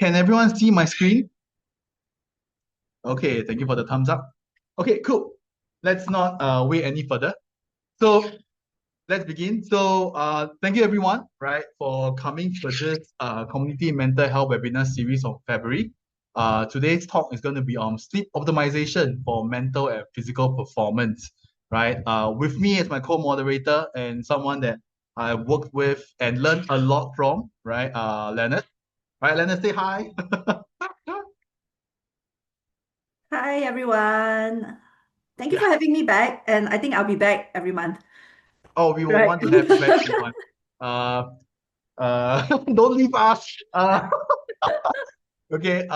Can everyone see my screen? Okay, thank you for the thumbs up. Okay, cool. Let's not wait any further. So let's begin. So thank you everyone, right, for coming for this community mental health webinar series of February. Today's talk is going to be on sleep optimization for mental and physical performance, right? With me as my co-moderator and someone that I worked with and learned a lot from, right? Leonard. Right, Leonard, say hi. Hi everyone. Thank you Yeah. for having me back, and I think I'll be back every month. Oh, we will Right. want to have you back, everyone. Uh, don't leave us. Okay.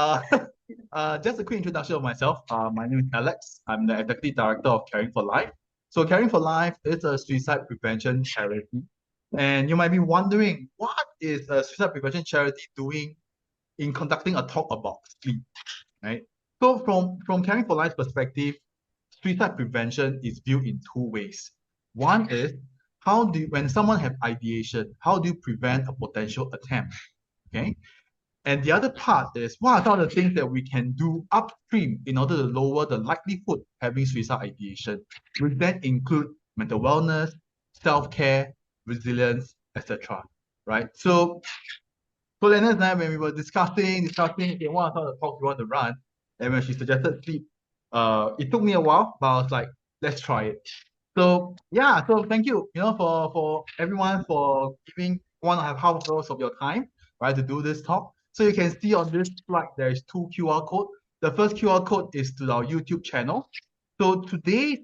Just a quick introduction of myself. My name is Alex. I'm the executive director of Caring for Life. So, Caring for Life is a suicide prevention charity, and you might be wondering, what is a suicide prevention charity doing in conducting a talk about sleep, right? So, from Caring for Life's perspective, suicide prevention is viewed in two ways. One is when someone have ideation, how do you prevent a potential attempt? Okay. And the other part is what are some of the things that we can do upstream in order to lower the likelihood of having suicide ideation, which then include mental wellness, self-care, resilience, etc. Right? So Leonard and I, when we were discussing, okay, what are some of the talks we want to run, and when she suggested sleep, it took me a while, but I was like, let's try it. So yeah, so thank you, for everyone for giving 1.5 hours of your time, right, to do this talk. So you can see on this slide, there is two QR codes. The first QR code is to our YouTube channel. So today's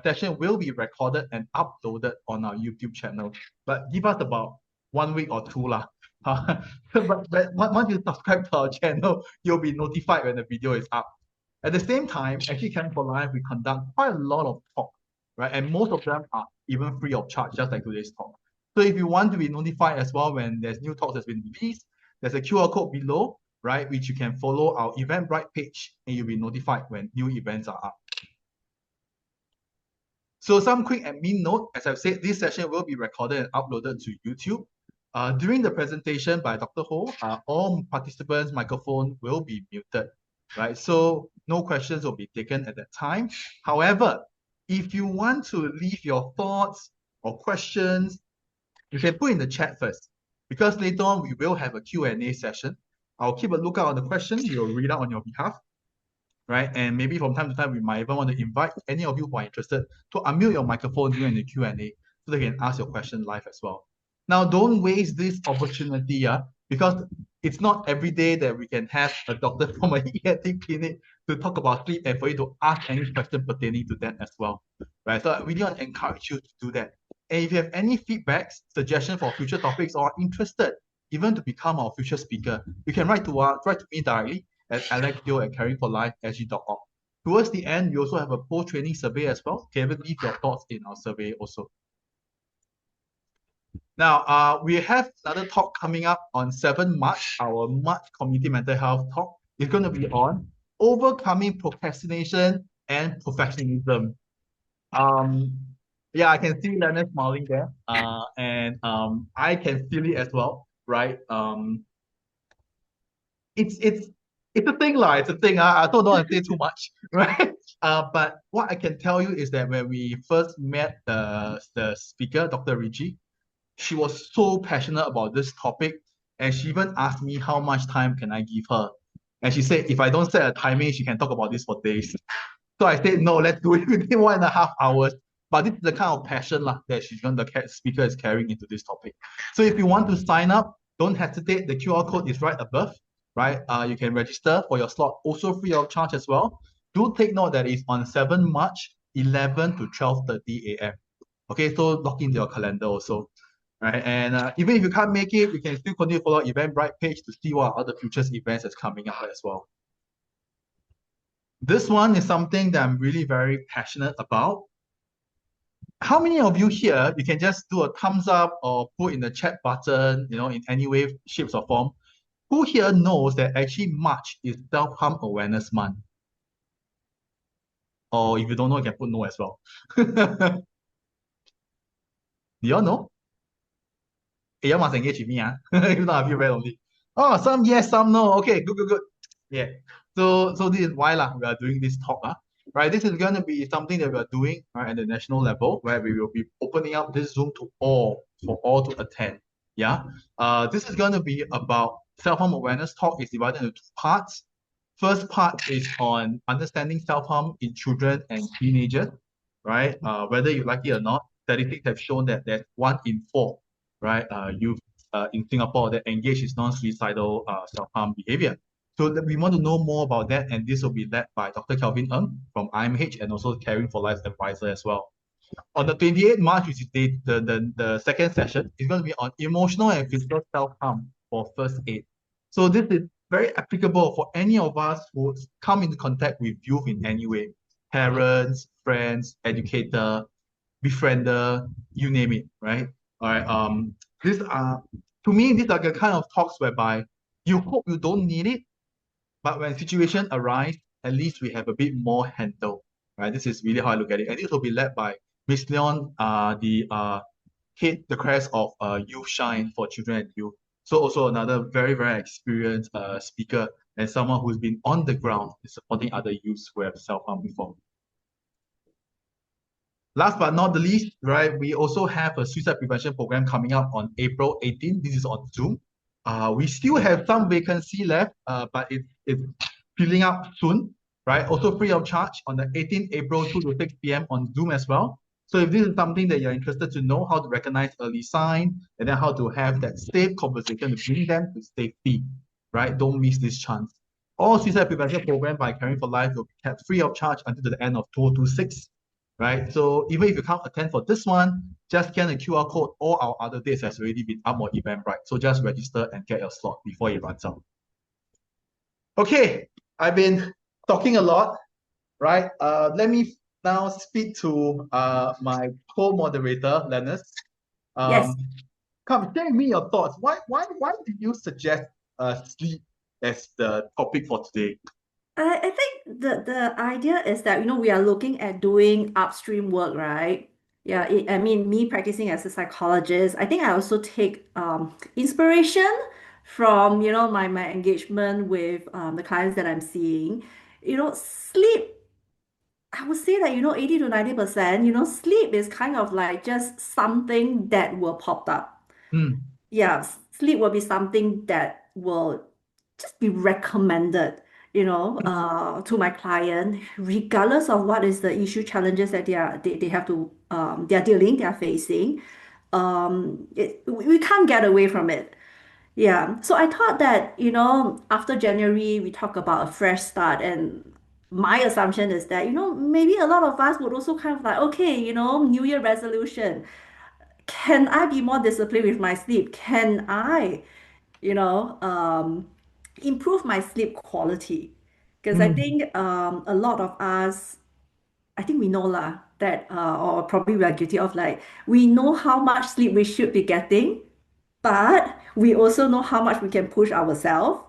session will be recorded and uploaded on our YouTube channel. But give us about 1 week or two lah. But once you subscribe to our channel, you'll be notified when the video is up. At the same time, actually Caring for Life, we conduct quite a lot of talks, right? And most of them are even free of charge, just like today's talk. So if you want to be notified as well when there's new talks that's been released, there's a QR code below, right, which you can follow our Eventbrite page and you'll be notified when new events are up. So some quick admin note, as I've said, this session will be recorded and uploaded to YouTube. During the presentation by Dr. Ho, all participants' microphone will be muted, right? So no questions will be taken at that time. However, if you want to leave your thoughts or questions, you can put in the chat first, because later on we will have a Q&A session. I'll keep a lookout on the questions, we'll read out on your behalf, right? And maybe from time to time, we might even want to invite any of you who are interested to unmute your microphone during the Q&A so they can ask your question live as well. Now, don't waste this opportunity, because it's not every day that we can have a doctor from an ENT clinic to talk about sleep and for you to ask any question pertaining to that as well, right? So I really want to encourage you to do that. And if you have any feedbacks, suggestions for future topics, or are interested even to become our future speaker, you can write to me directly at alexyo@caringforlife.sg.org. Towards the end, we also have a post-training survey as well. You can leave your thoughts in our survey also. Now, we have another talk coming up on 7 March, our March Community Mental Health talk. It's going to be on overcoming procrastination and perfectionism. Yeah, I can see Leonard smiling there. And I can feel it as well, right? It's it's a thing lah. It's a thing. I don't want to say too much, right? But what I can tell you is that when we first met the speaker, Dr. Ricci, she was so passionate about this topic, and she even asked me how much time can I give her, and she said if I don't set a timing, she can talk about this for days. So I said no, let's do it within 1.5 hours. But this is the kind of passion lah that the speaker is carrying into this topic. So if you want to sign up, don't hesitate. The QR code is right above, right? You can register for your slot, also free of charge as well. Do take note that it's on 7 March, 11 to 12:30 a.m. Okay, so lock into your calendar also, right? And even if you can't make it, you can still continue to follow Eventbrite page to see what other futures events that's coming up as well. This one is something that I'm really very passionate about. How many of you here, you can just do a thumbs up or put in the chat button, in any way, shapes or form. Who here knows that actually March is Self-Harm Awareness Month? Or if you don't know, you can put no as well. Do you all know? Hey, you must engage with me, if not, I feel very lonely. Oh, some yes, some no. Okay, good, good, good. Yeah. So this is why we are doing this talk. Right. This is gonna be something that we are doing right at the national level where we will be opening up this Zoom to all for all to attend. Yeah. This is gonna be about self-harm awareness talk is divided into two parts. First part is on understanding self-harm in children and teenagers, right? Whether you like it or not, statistics have shown that there's 1 in 4, right, youth in Singapore that engage in non-suicidal self-harm behavior. So that we want to know more about that, and this will be led by Dr. Kelvin Ng from IMH and also Caring for Life advisor as well. On the 28th March, which is the second session, is going to be on emotional and physical self-harm for first aid. So this is very applicable for any of us who come into contact with youth in any way, parents, friends, educator, befriender, you name it, right? All right. These are to me, these are the kind of talks whereby you hope you don't need it, but when situation arise, at least we have a bit more handle, right? This is really how I look at it. And this will be led by Miss Leon, the head, the crest of Youth Shine for Children and Youth. So also another very, very experienced speaker and someone who's been on the ground supporting other youths who have self-harm before. Last but not the least, right, we also have a suicide prevention program coming up on April 18th. This is on Zoom. We still have some vacancy left, but it's filling up soon, right? Also free of charge on the 18th April, 2 to 6 p.m. on Zoom as well. So if this is something that you're interested to know how to recognize early sign and then how to have that safe conversation to bring them to safety, right? Don't miss this chance. All suicide prevention program by Caring for Life will be kept free of charge until the end of 2026, right? So even if you can't attend for this one, just scan the QR code. All our other dates has already been up on Eventbrite. So just register and get your slot before it runs out. Okay, I've been talking a lot, right? Let me now speak to my co-moderator, Lanurse. Yes. Um, Come, share with me your thoughts. Why did you suggest sleep as the topic for today? I think the idea is that, we are looking at doing upstream work, right? Yeah, I mean, me practicing as a psychologist, I think I also take inspiration from, my engagement with the clients that I'm seeing. Sleep, I would say that, 80 to 90%, sleep is kind of like just something that will pop up. Hmm. Yeah, sleep will be something that will just be recommended, to my client, regardless of what is the issue challenges that they have to they're facing. We can't get away from it. Yeah. So I thought that, after January we talk about a fresh start, and my assumption is that, maybe a lot of us would also kind of like, okay, New Year resolution. Can I be more disciplined with my sleep? Can I, you know, um, improve my sleep quality? Because I Hmm. think a lot of us, I think we know lah that, or probably we are guilty of, like, we know how much sleep we should be getting, but we also know how much we can push ourselves.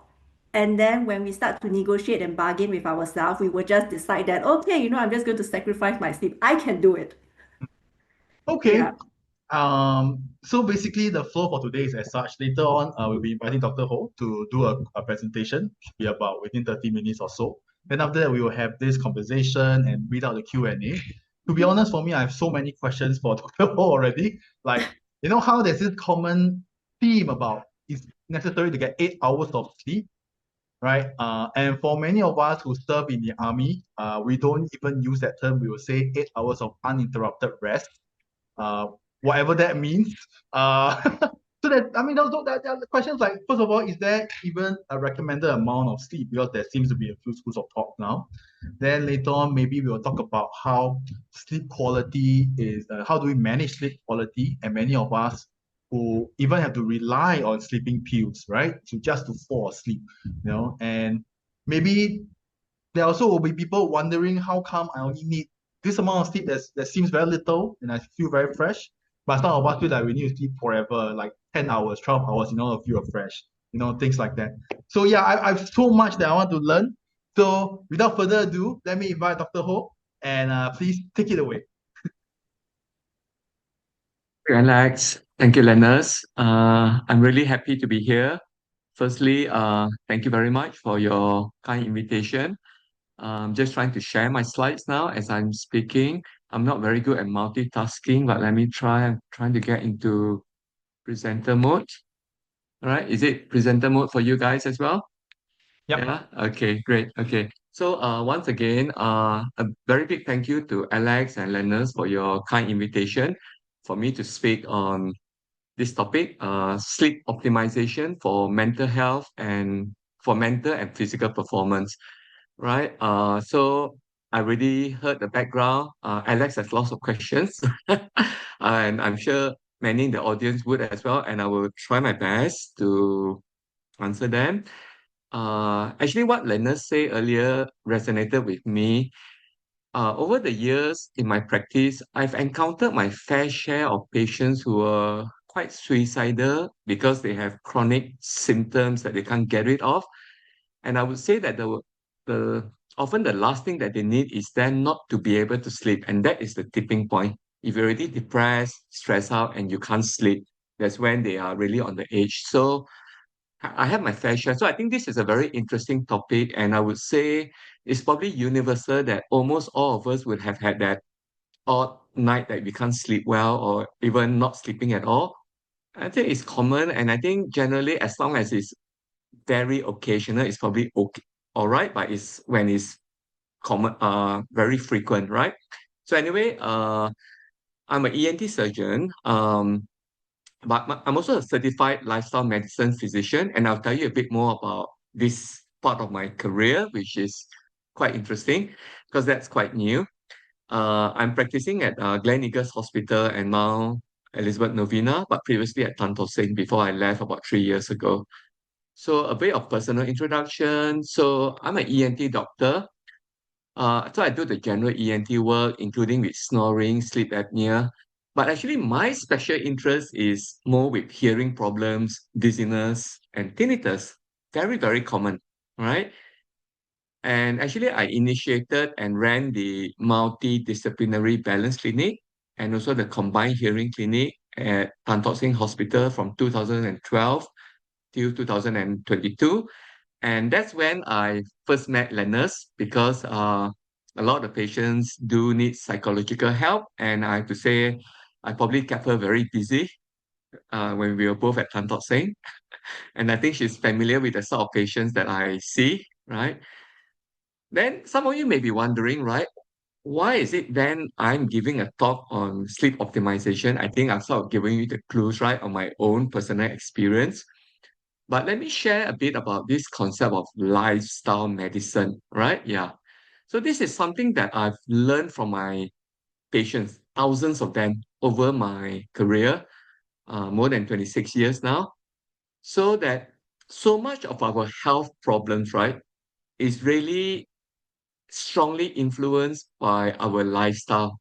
And then when we start to negotiate and bargain with ourselves, we will just decide that, okay, I'm just going to sacrifice my sleep. I can do it. Okay. Yeah. So basically the flow for today is as such. Later on, we'll be inviting Dr. Ho to do a presentation, should be about within 30 minutes or so. Then after that, we will have this conversation and read out the Q&A. To be honest, for me, I have so many questions for Dr. Ho already. Like, how there's this common theme about it's necessary to get 8 hours of sleep, right? And for many of us who serve in the army, we don't even use that term. We will say 8 hours of uninterrupted rest, uh, whatever that means. So that I mean, those that there are questions like, first of all, is there even a recommended amount of sleep? Because there seems to be a few schools of thought now. Then later on, maybe we will talk about how sleep quality is, how do we manage sleep quality, and many of us who even have to rely on sleeping pills, right, to just to fall asleep, and maybe there also will be people wondering how come I only need this amount of sleep that seems very little and I feel very fresh. But some of us feel like we need to sleep forever, like 10 hours, 12 hours in order to feel fresh, things like that. So yeah, I've so much that I want to learn. So without further ado, let me invite Dr. Ho and please take it away. Alex. Thank you, Lennox. I'm really happy to be here. Firstly, thank you very much for your kind invitation. I'm just trying to share my slides now as I'm speaking. I'm not very good at multitasking, but let me try. I'm trying to get into presenter mode. All right. Is it presenter mode for you guys as well? Yep. Yeah. Okay. Great. Okay. So, once again, a very big thank you to Alex and Lennox for your kind invitation for me to speak on this topic, sleep optimization for mental health and for mental and physical performance, right? So I already heard the background. Alex has lots of questions, and I'm sure many in the audience would as well, and I will try my best to answer them. Actually, what Leonard said earlier resonated with me. Over the years in my practice, I've encountered my fair share of patients who are quite suicidal because they have chronic symptoms that they can't get rid of. And I would say that the often the last thing that they need is then not to be able to sleep. And that is the tipping point. If you're already depressed, stressed out, and you can't sleep, that's when they are really on the edge. So I have my fair share. So I think this is a very interesting topic, and I would say it's probably universal that almost all of us would have had that odd night that we can't sleep well or even not sleeping at all. I think it's common, and I think generally as long as it's very occasional, it's probably okay, all right. But it's when it's common, very frequent, right? So anyway, I'm an ENT surgeon. But I'm also a certified lifestyle medicine physician, and I'll tell you a bit more about this part of my career, which is quite interesting because that's quite new. I'm practicing at Gleneagles Hospital and Mount Elizabeth Novena, but previously at Tan Tock Seng before I left about 3 years ago. So a bit of personal introduction. So I'm an ENT doctor. So I do the general ENT work, including with snoring, sleep apnea. But actually, my special interest is more with hearing problems, dizziness, and tinnitus. Very, very common, right? And actually, I initiated and ran the multidisciplinary balance clinic and also the combined hearing clinic at Tan Tock Seng Hospital from 2012 till 2022. And that's when I first met Lanurse because a lot of patients do need psychological help. And I have to say, I probably kept her very busy when we were both at Tan Tock Seng. And I think she's familiar with the sort of patients that I see, right? Then some of you may be wondering, right? Why is it then I'm giving a talk on sleep optimization? I think I'm sort of giving you the clues, right, on my own personal experience. But let me share a bit about this concept of lifestyle medicine, right? Yeah. So this is something that I've learned from my patients, thousands of them over my career, more than 26 years now. So that so much of our health problems, right, is really strongly influenced by our lifestyle,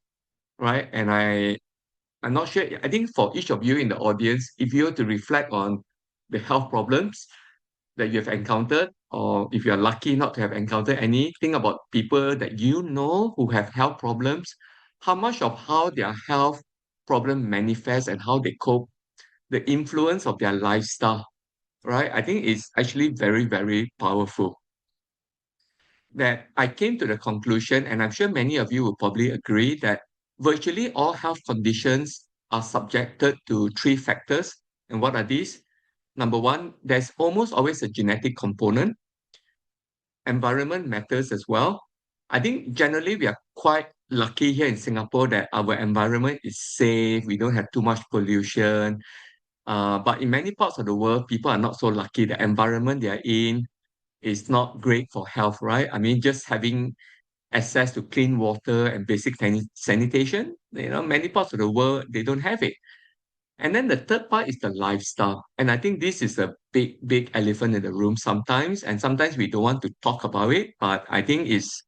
right? And I'm not sure, I think for each of you in the audience, if you were to reflect on the health problems that you have encountered, or if you're lucky not to have encountered any, think about people that you know who have health problems, how much of how their health problem manifests and how they cope, the influence of their lifestyle, right? I think it's actually very, very powerful. That I came to the conclusion, and I'm sure many of you will probably agree, that virtually all health conditions are subjected to three factors. And what are these? Number one, there's almost always a genetic component. Environment matters as well. I think generally we are quite lucky here in Singapore that our environment is safe. We don't have too much pollution. But in many parts of the world, people are not so lucky. The environment they are in is not great for health, right? I mean, just having access to clean water and basic sanitation, many parts of the world, they don't have it. And then the third part is the lifestyle. And I think this is a big, big elephant in the room sometimes. And sometimes we don't want to talk about it, but I think it's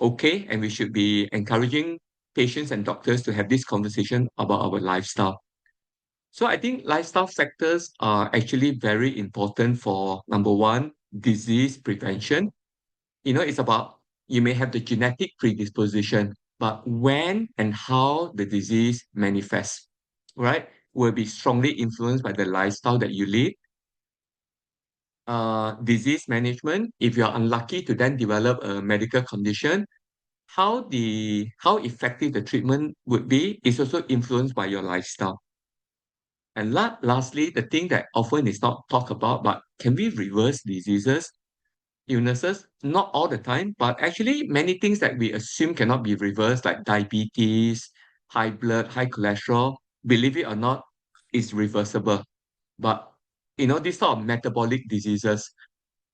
okay. And we should be encouraging patients and doctors to have this conversation about our lifestyle. So I think lifestyle factors are actually very important for number one, disease prevention. It's about you may have the genetic predisposition, but when and how the disease manifests, right, will be strongly influenced by the lifestyle that you lead. disease management. If you are unlucky to then develop a medical condition, how effective the treatment would be is also influenced by your lifestyle. And lastly, the thing that often is not talked about, but can we reverse diseases, illnesses? Not all the time, but actually many things that we assume cannot be reversed, like diabetes, high blood, high cholesterol, believe it or not, is reversible. But these sort of metabolic diseases,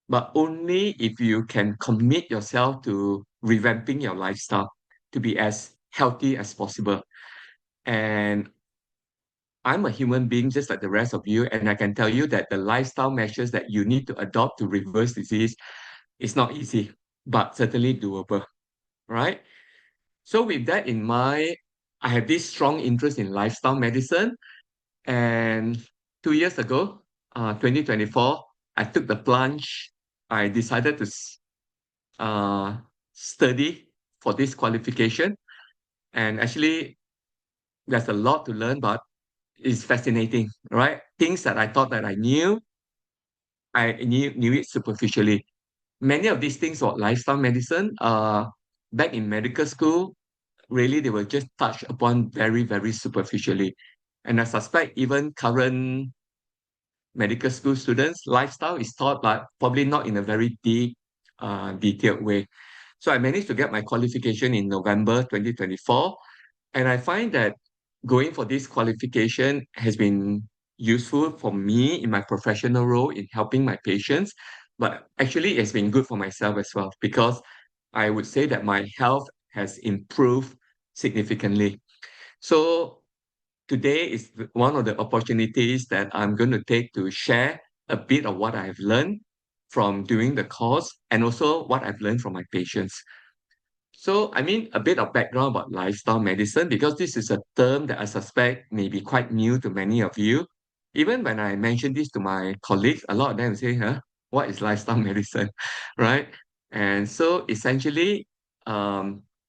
but only if you can commit yourself to revamping your lifestyle to be as healthy as possible. And I'm a human being just like the rest of you, and I can tell you that the lifestyle measures that you need to adopt to reverse disease is not easy, but certainly doable, right? So with that in mind, I have this strong interest in lifestyle medicine, and 2 years ago, 2024, I took the plunge. I decided to uh, study for this qualification, and actually, there's a lot to learn, but it's fascinating, right? Things that I thought that I knew it superficially. Many of these things about lifestyle medicine, back in medical school, really they were just touched upon very, very superficially. And I suspect even current medical school students, lifestyle is taught, but probably not in a very deep, detailed way. So I managed to get my qualification in November 2024. And I find that going for this qualification has been useful for me in my professional role in helping my patients, but actually it's been good for myself as well because I would say that my health has improved significantly. So today is one of the opportunities that I'm going to take to share a bit of what I've learned from doing the course and also what I've learned from my patients. So, I mean, a bit of background about lifestyle medicine, because this is a term that I suspect may be quite new to many of you. Even when I mention this to my colleagues, a lot of them say, huh, what is lifestyle medicine? Right? And so essentially,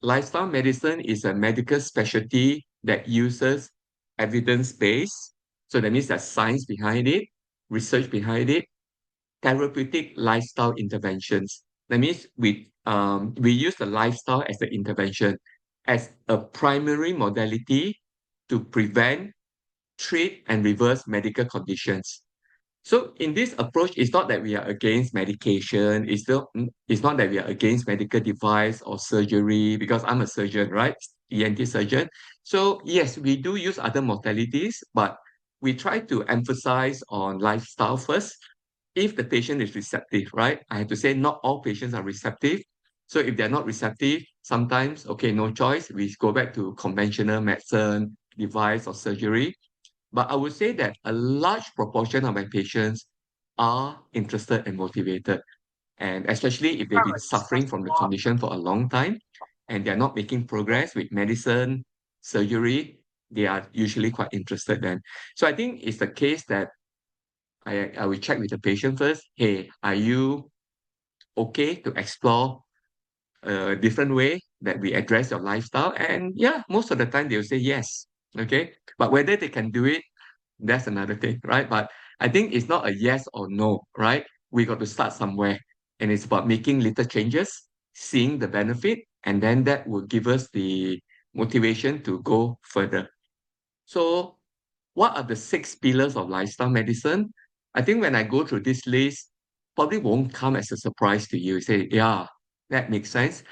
lifestyle medicine is a medical specialty that uses evidence-based. So that means there's science behind it, research behind it, therapeutic lifestyle interventions. That means we use the lifestyle as the intervention, as a primary modality to prevent, treat, and reverse medical conditions. So in this approach, it's not that we are against medication. It's not that we are against medical device or surgery, because I'm a surgeon, right? ENT surgeon. So yes, we do use other modalities, but we try to emphasize on lifestyle first if the patient is receptive, right? I have to say not all patients are receptive. So if they're not receptive, sometimes, okay, no choice, we go back to conventional medicine, device, or surgery. But I would say that a large proportion of my patients are interested and motivated. And especially if they've been suffering from the condition for a long time and they're not making progress with medicine, surgery, they are usually quite interested then. So I think it's the case that I will check with the patient first. Hey, are you okay to explore a different way that we address your lifestyle? And yeah, most of the time they'll say yes. Okay. But whether they can do it, that's another thing, right? But I think it's not a yes or no, right? We got to start somewhere. And it's about making little changes, seeing the benefit, and then that will give us the motivation to go further. So, what are the 6 pillars of lifestyle medicine? I think when I go through this list, probably won't come as a surprise to you. Say, yeah, that makes sense.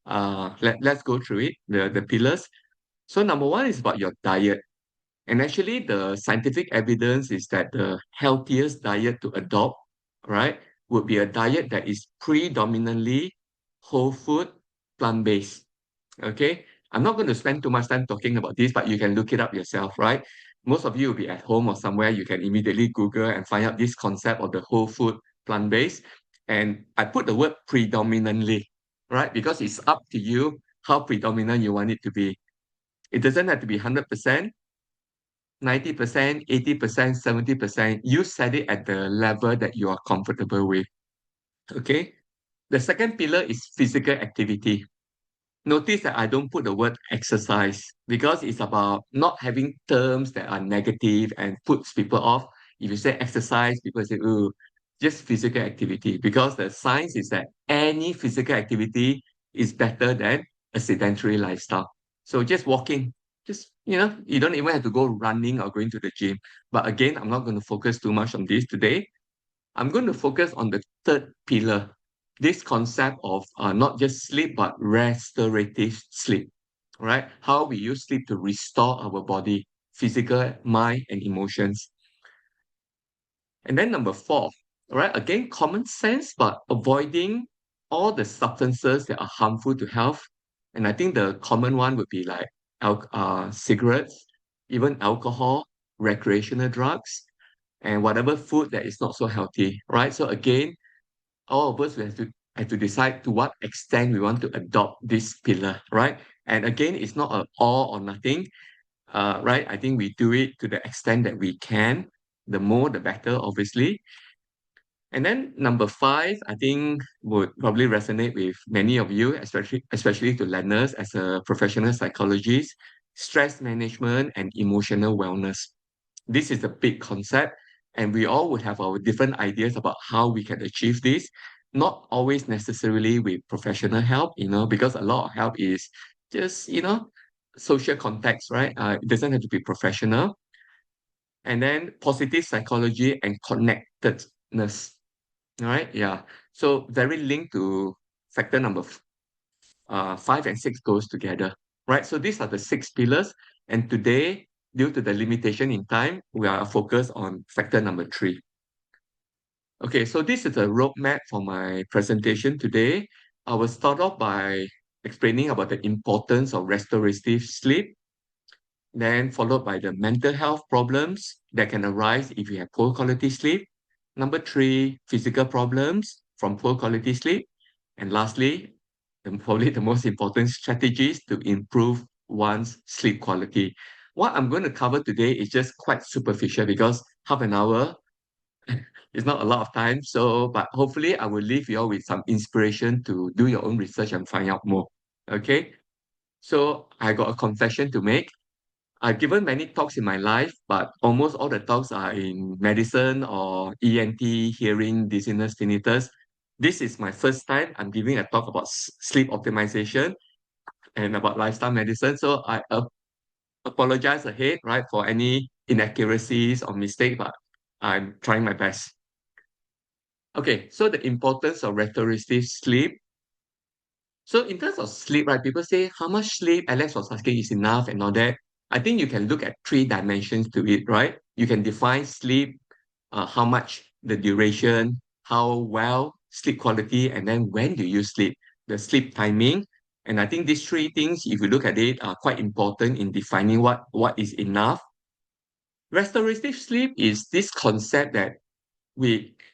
Let's go through it, the pillars. So number one is about your diet. And actually, the scientific evidence is that the healthiest diet to adopt, right, would be a diet that is predominantly whole food, plant-based. Okay. I'm not going to spend too much time talking about this, but you can look it up yourself, right? Most of you will be at home or somewhere. You can immediately Google and find out this concept of the whole food plant-based. And I put the word predominantly, right? Because it's up to you how predominant you want it to be. It doesn't have to be 100%, 90%, 80%, 70%. You set it at the level that you are comfortable with. Okay. The second pillar is physical activity. Notice that I don't put the word exercise because it's about not having terms that are negative and puts people off. If you say exercise, people say, oh, just physical activity, because the science is that any physical activity is better than a sedentary lifestyle. So just walking, just, you don't even have to go running or going to the gym. But again, I'm not going to focus too much on this today. I'm going to focus on the third pillar, this concept of not just sleep, but restorative sleep, right? How we use sleep to restore our body, physical, mind, and emotions. And then number four, right? Again, common sense, but avoiding all the substances that are harmful to health. And I think the common one would be like cigarettes, even alcohol, recreational drugs, and whatever food that is not so healthy, right? So again, all of us we have to decide to what extent we want to adopt this pillar, right? And again, it's not a all or nothing, right? I think we do it to the extent that we can. The more, the better, obviously. And then number five, I think would probably resonate with many of you, especially to learners as a professional psychologist, stress management and emotional wellness. This is a big concept, and we all would have our different ideas about how we can achieve this. Not always necessarily with professional help, because a lot of help is just, social context, right? It doesn't have to be professional. And then positive psychology and connectedness. All right, yeah. So very linked to factor number five and six goes together, right? So these are the six pillars. And today, due to the limitation in time, we are focused on factor number three. Okay, so this is a roadmap for my presentation today. I will start off by explaining about the importance of restorative sleep, then followed by the mental health problems that can arise if you have poor quality sleep. Number three, physical problems from poor quality sleep. And lastly, and probably the most important strategies to improve one's sleep quality. What I'm going to cover today is just quite superficial because half an hour is not a lot of time. So, but hopefully I will leave you all with some inspiration to do your own research and find out more. Okay. So I got a confession to make. I've given many talks in my life, but almost all the talks are in medicine or ENT, hearing, dizziness, tinnitus. This is my first time I'm giving a talk about sleep optimization and about lifestyle medicine. So I apologize ahead, right, for any inaccuracies or mistake, but I'm trying my best. Okay, so the importance of restorative sleep. So in terms of sleep, right, people say how much sleep Alex was asking is enough and all that. I think you can look at three dimensions to it, right? You can define sleep, how much the duration, how well sleep quality, and then when do you sleep, the sleep timing. And I think these three things, if you look at it, are quite important in defining what is enough. Restorative sleep is this concept that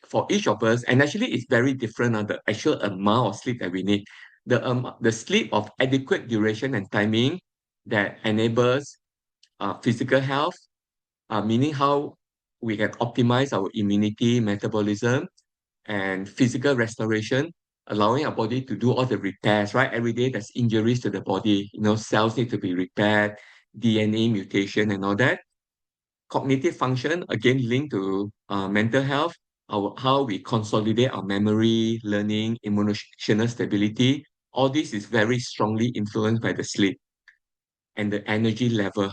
for each of us, and actually it's very different on the actual amount of sleep that we need. The sleep of adequate duration and timing that enables physical health, meaning how we can optimize our immunity, metabolism, and physical restoration, allowing our body to do all the repairs, right? Every day there's injuries to the body, cells need to be repaired, DNA mutation and all that. Cognitive function, again, linked to mental health, how we consolidate our memory, learning, emotional stability. All this is very strongly influenced by the sleep and the energy level,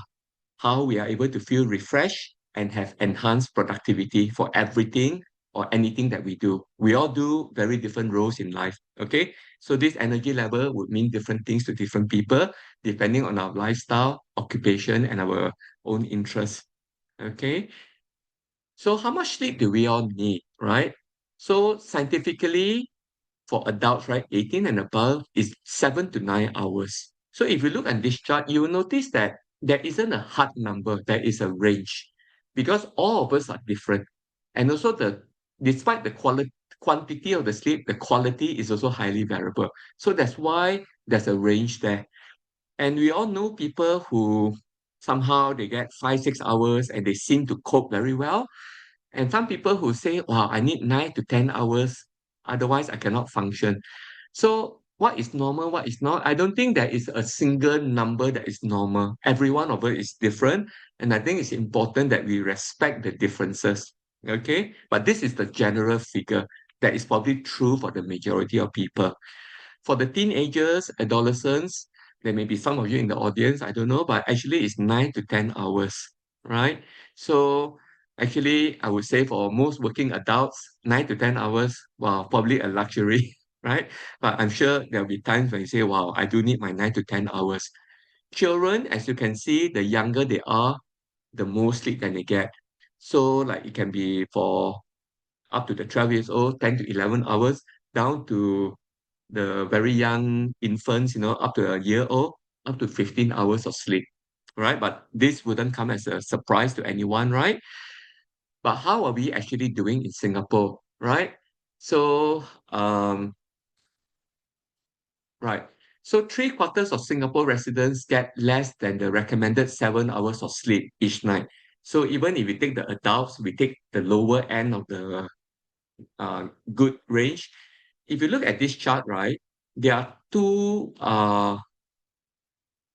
how we are able to feel refreshed and have enhanced productivity for everything or anything that we do. We all do very different roles in life, okay? So this energy level would mean different things to different people, depending on our lifestyle, occupation, and our own interests, okay? So how much sleep do we all need, right? So scientifically, for adults, right, 18 and above is 7 to 9 hours. So if you look at this chart, you will notice that there isn't a hard number, there is a range because all of us are different. And also despite the quantity of the sleep, the quality is also highly variable. So that's why there's a range there. And we all know people who somehow they get 5, 6 hours and they seem to cope very well. And some people who say, wow, I need 9 to 10 hours, otherwise I cannot function. So what is normal, what is not? I don't think there is a single number that is normal. Every one of it is different. And I think it's important that we respect the differences. Okay, but this is the general figure that is probably true for the majority of people. For the teenagers, adolescents, there may be some of you in the audience, I don't know, but actually it's 9 to 10 hours, right? So actually, I would say for most working adults, 9 to 10 hours, wow, probably a luxury, right? But I'm sure there'll be times when you say, wow, I do need my 9 to 10 hours. Children, as you can see, the younger they are, the more sleep that they get. So like it can be for up to the 12 years old, 10 to 11 hours, down to the very young infants, up to a year old, up to 15 hours of sleep, right? But this wouldn't come as a surprise to anyone, right? But how are we actually doing in Singapore, right? So, right. So 3/4 of Singapore residents get less than the recommended 7 hours of sleep each night. So even if we take the adults, we take the lower end of the good range. If you look at this chart, right, there are two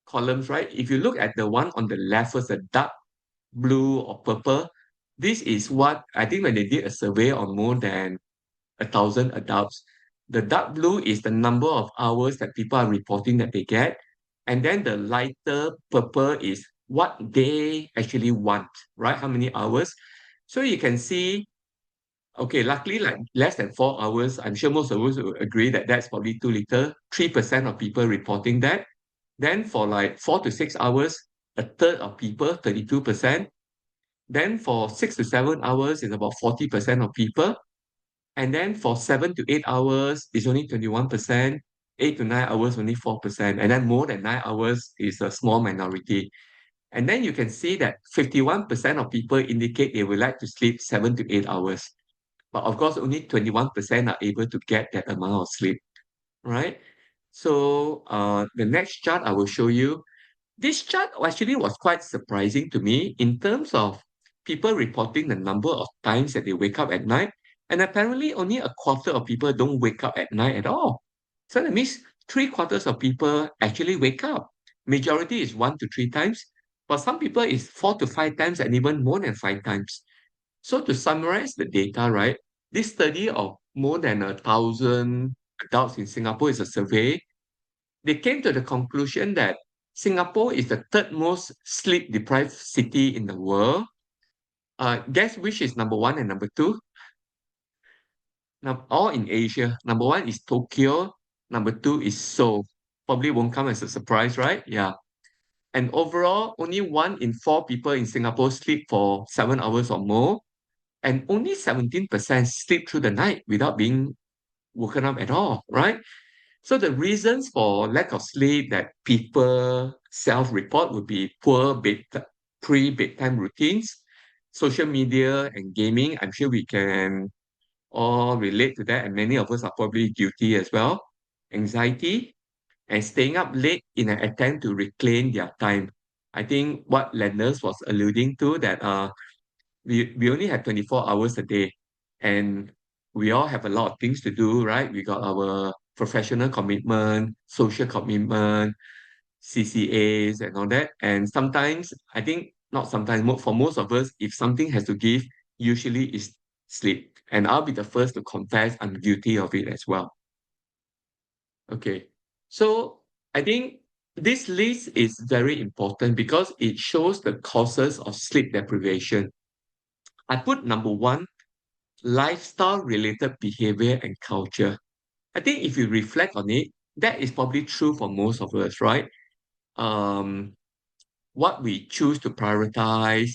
columns, right? If you look at the one on the left first, the dark blue or purple, this is what I think when they did a survey on more than 1,000 adults, the dark blue is the number of hours that people are reporting that they get. And then the lighter purple is what they actually want, right? How many hours? So you can see, okay, luckily, like less than 4 hours, I'm sure most of us will agree that that's probably too little. 3% of people reporting that. Then for like 4 to 6 hours, a third of people, 32%. Then for 6 to 7 hours, it's about 40% of people. And then for 7 to 8 hours, it's only 21%. 8 to 9 hours, only 4%. And then more than 9 hours is a small minority. And then you can see that 51% of people indicate they would like to sleep 7 to 8 hours. But of course, only 21% are able to get that amount of sleep, right? So the next chart I will show you, this chart actually was quite surprising to me in terms of people reporting the number of times that they wake up at night. And apparently, only a quarter of people don't wake up at night at all. So that means 3/4 of people actually wake up. Majority is 1 to 3 times, but some people is 4 to 5 times and even more than 5 times. So to summarize the data, right, this study of more than 1,000 adults in Singapore is a survey. They came to the conclusion that Singapore is the third most sleep deprived city in the world. Guess which is number one and number two? Now, all in Asia. Number one is Tokyo. Number two is Seoul. Probably won't come as a surprise, right? Yeah. And overall, only 1 in 4 people in Singapore sleep for 7 hours or more, and only 17% sleep through the night without being woken up at all, right? So the reasons for lack of sleep that people self-report would be poor pre-bedtime routines, social media and gaming. I'm sure we can all relate to that, and many of us are probably guilty as well. Anxiety and staying up late in an attempt to reclaim their time. I think what Lanurse was alluding to that we only have 24 hours a day, and we all have a lot of things to do, right? We got our professional commitment, social commitment, CCAs and all that. And sometimes, I think not sometimes, for most of us, if something has to give, usually is sleep. And I'll be the first to confess I'm guilty of it as well. Okay. So I think this list is very important because it shows the causes of sleep deprivation. I put number one, lifestyle related behavior and culture. I think if you reflect on it, that is probably true for most of us, right? Um, what we choose to prioritize,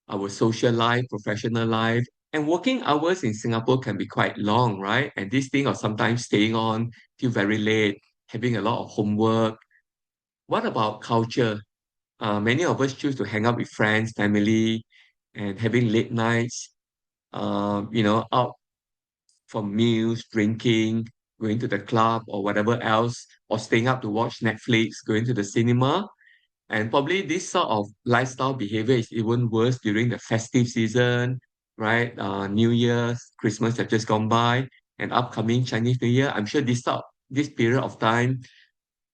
our social life, professional life, and working hours in Singapore can be quite long, right? And this thing of sometimes staying on till very late, having a lot of homework. What about culture? Many of us choose to hang out with friends, family, and having late nights, out for meals, drinking, going to the club or whatever else, or staying up to watch Netflix, going to the cinema. And probably this sort of lifestyle behavior is even worse during the festive season, right? New Year's, Christmas have just gone by, and upcoming Chinese New Year. I'm sure this period of time,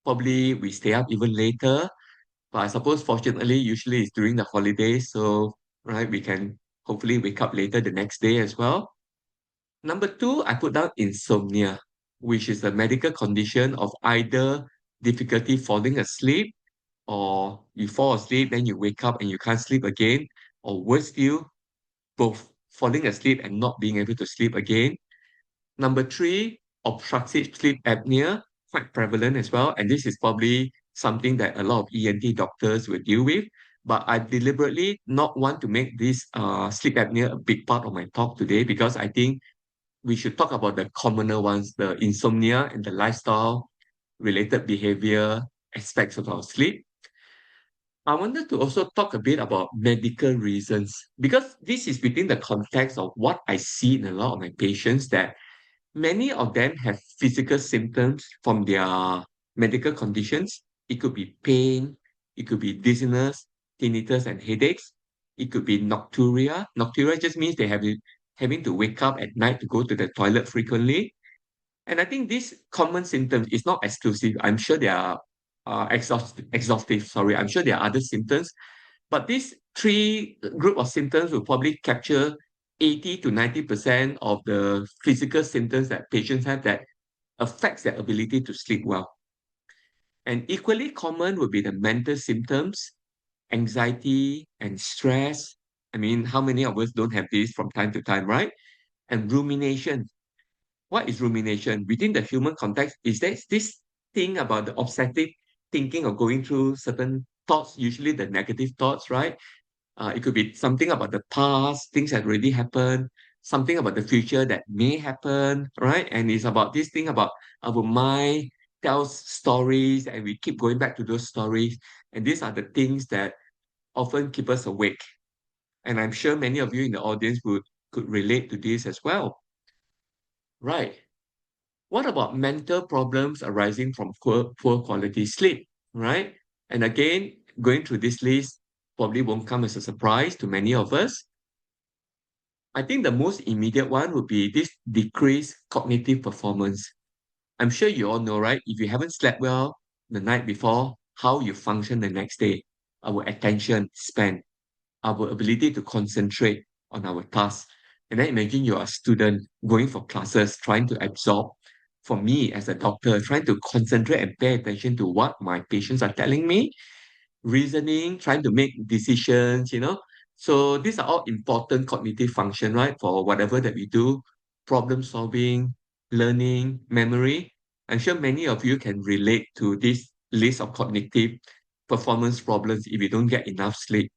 probably we stay up even later. But I suppose fortunately, usually it's during the holidays, so right, we can hopefully wake up later the next day as well. Number two, I put down insomnia, which is a medical condition of either difficulty falling asleep, or you fall asleep, then you wake up and you can't sleep again, or worse still, both falling asleep and not being able to sleep again. Number three, obstructive sleep apnea, quite prevalent as well. And this is probably something that a lot of ENT doctors will deal with. But I deliberately not want to make this sleep apnea a big part of my talk today, because I think we should talk about the commoner ones, the insomnia and the lifestyle related behavior aspects of our sleep. I wanted to also talk a bit about medical reasons, because this is within the context of what I see in a lot of my patients, that many of them have physical symptoms from their medical conditions. It could be pain, it could be dizziness, tinnitus, and headaches. It could be nocturia. Nocturia just means they have having to wake up at night to go to the toilet frequently. And I think these common symptoms is not exclusive. I'm sure there are exhaustive. Sorry, I'm sure there are other symptoms, but these three group of symptoms will probably capture 80 to 90% of the physical symptoms that patients have that affects their ability to sleep well. And equally common would be the mental symptoms, anxiety and stress. I mean, how many of us don't have this from time to time, right? And rumination. What is rumination? Within the human context, is there this thing about the obsessive thinking or going through certain thoughts, usually the negative thoughts, right? It could be something about the past, things that already happened, something about the future that may happen, right? And it's about this thing about our mind tells stories and we keep going back to those stories. And these are the things that often keep us awake. And I'm sure many of you in the audience could relate to this as well. Right. What about mental problems arising from poor quality sleep, right? And again, going through this list probably won't come as a surprise to many of us. I think the most immediate one would be this decreased cognitive performance. I'm sure you all know, right? If you haven't slept well the night before, how you function the next day, our attention span, our ability to concentrate on our tasks. And then imagine you're a student going for classes, trying to absorb. For me, as a doctor, trying to concentrate and pay attention to what my patients are telling me, reasoning, trying to make decisions. So these are all important cognitive function, right? For whatever that we do, problem solving, learning, memory. I'm sure many of you can relate to this list of cognitive performance problems if you don't get enough sleep.